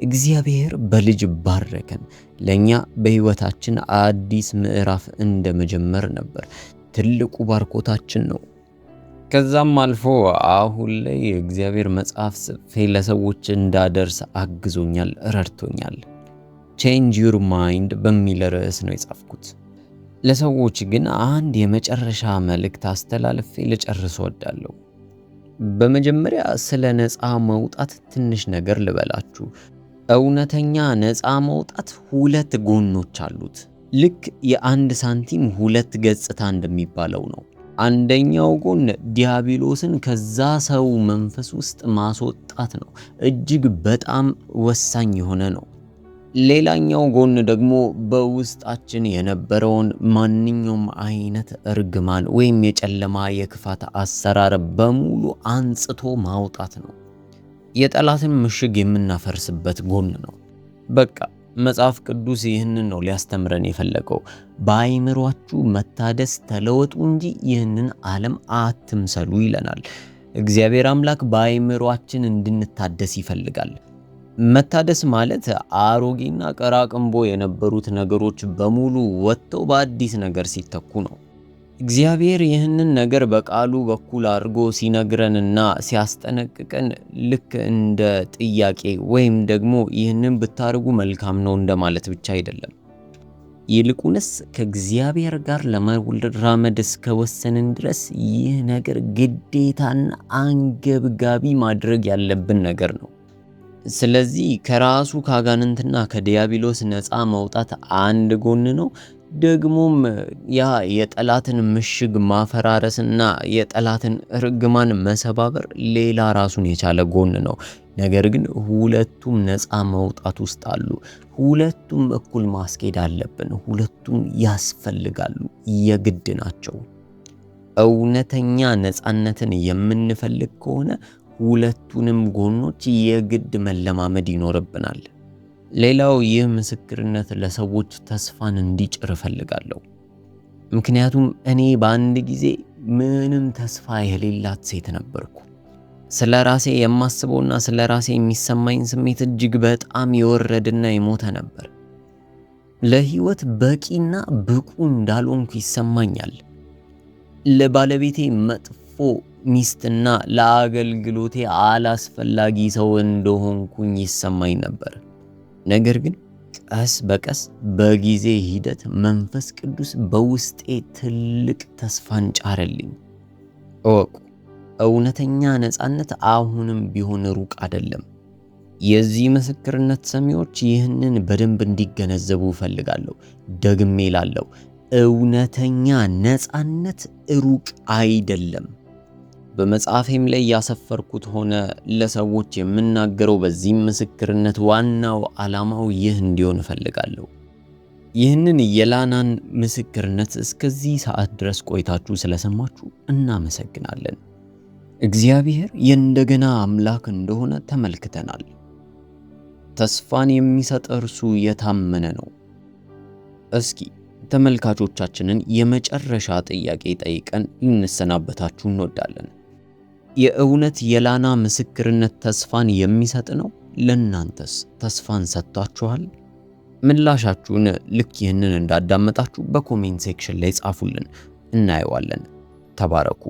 እግዚአብሔር በልጅ ባረከን። ለኛ በህይወታችን አዲስ ምዕራፍ እንደመጀመር ነበር። ትልቁ ባርኮታችን ነው። ከዛም አልፎ አሁን ላይ እግዚአብሔር መጽሐፍ ጽፌ ለሰዎች እንዳደርስ አግዞኛል፣ ረድቶኛል። ቼንጅ ዩር ማይንድ በሚል ርዕስ ነው የጻፍኩት። ለሰዎች ግን አንድ የመጨረሻ መልእክት አስተላልፌ ልጨርስ እወዳለሁ። በመጀመሪያ ስለ ነፃ መውጣት ትንሽ ነገር ልበላችሁ። እውነተኛ ነፃ መውጣት ሁለት ጎኖች አሉት። ልክ የአንድ ሳንቲም ሁለት ገጽታ እንደሚባለው ነው። አንደኛው ጎን ዲያብሎስን ከዛ ሰው መንፈስ ውስጥ ማስወጣት ነው። እጅግ በጣም ወሳኝ የሆነ ነው። ሌላኛው ጎን ደግሞ በውስጣችን የነበረውን ማንኛውም አይነት እርግማን ወይም የጨለማ የክፋት አሰራር በሙሉ አንጽቶ ማውጣት ነው። የጠላትን ምሽግ የምናፈርስበት ጎን ነው። በቃ መጽሐፍ ቅዱስ ይህንን ነው ሊያስተምረን የፈለገው። በአእምሯችሁ መታደስ ተለወጡ እንጂ ይህንን ዓለም አትምሰሉ ይለናል። እግዚአብሔር አምላክ በአእምሯችን እንድንታደስ ይፈልጋል። መታደስ ማለት አሮጌና ቀራቅንቦ የነበሩት ነገሮች በሙሉ ወጥተው በአዲስ ነገር ሲተኩ ነው። እግዚአብሔር ይህንን ነገር በቃሉ በኩል አድርጎ ሲነግረንና ሲያስጠነቅቀን ልክ እንደ ጥያቄ ወይም ደግሞ ይህንን ብታደርጉ መልካም ነው እንደማለት ብቻ አይደለም። ይልቁንስ ከእግዚአብሔር ጋር ለመራመድ እስከወሰንን ድረስ ይህ ነገር ግዴታና አንገብጋቢ ማድረግ ያለብን ነገር ነው። ስለዚህ ከራሱ ከአጋንንትና ከዲያብሎስ ነፃ መውጣት አንድ ጎን ነው። ደግሞም ያ የጠላትን ምሽግ ማፈራረስና የጠላትን እርግማን መሰባበር ሌላ ራሱን የቻለ ጎን ነው። ነገር ግን ሁለቱም ነፃ መውጣት ውስጥ አሉ። ሁለቱም እኩል ማስኬድ አለብን። ሁለቱም ያስፈልጋሉ፣ የግድ ናቸው። እውነተኛ ነፃነትን የምንፈልግ ከሆነ ሁለቱንም ጎኖች የግድ መለማመድ ይኖርብናል። ሌላው ይህ ምስክርነት ለሰዎች ተስፋን እንዲጭር እፈልጋለሁ። ምክንያቱም እኔ በአንድ ጊዜ ምንም ተስፋ የሌላት ሴት ነበርኩ። ስለ ራሴ የማስበውና ስለ ራሴ የሚሰማኝ ስሜት እጅግ በጣም የወረደና የሞተ ነበር። ለህይወት በቂና ብቁ እንዳልሆንኩ ይሰማኛል። ለባለቤቴ መጥፎ ሚስትና ለአገልግሎቴ አላስፈላጊ ሰው እንደሆንኩኝ ይሰማኝ ነበር። ነገር ግን ቀስ በቀስ በጊዜ ሂደት መንፈስ ቅዱስ በውስጤ ትልቅ ተስፋን ጫረልኝ። እወቁ፣ እውነተኛ ነፃነት አሁንም ቢሆን ሩቅ አይደለም። የዚህ ምስክርነት ሰሚዎች ይህንን በደንብ እንዲገነዘቡ እፈልጋለሁ። ደግሜ እላለሁ፣ እውነተኛ ነፃነት ሩቅ አይደለም። በመጽሐፌም ላይ ያሰፈርኩት ሆነ ለሰዎች የምናገረው በዚህም ምስክርነት ዋናው ዓላማው ይህ እንዲሆን እፈልጋለሁ። ይህንን የላናን ምስክርነት እስከዚህ ሰዓት ድረስ ቆይታችሁ ስለሰማችሁ እናመሰግናለን። እግዚአብሔር የእንደገና አምላክ እንደሆነ ተመልክተናል። ተስፋን የሚሰጥ እርሱ የታመነ ነው። እስኪ ተመልካቾቻችንን የመጨረሻ ጥያቄ ጠይቀን ልንሰናበታችሁ እንወዳለን። የእውነት የላና ምስክርነት ተስፋን የሚሰጥ ነው? ለእናንተስ ተስፋን ሰጥቷችኋል? ምላሻችሁን ልክ ይህንን እንዳዳመጣችሁ በኮሜንት ሴክሽን ላይ ጻፉልን፣ እናየዋለን። ተባረኩ።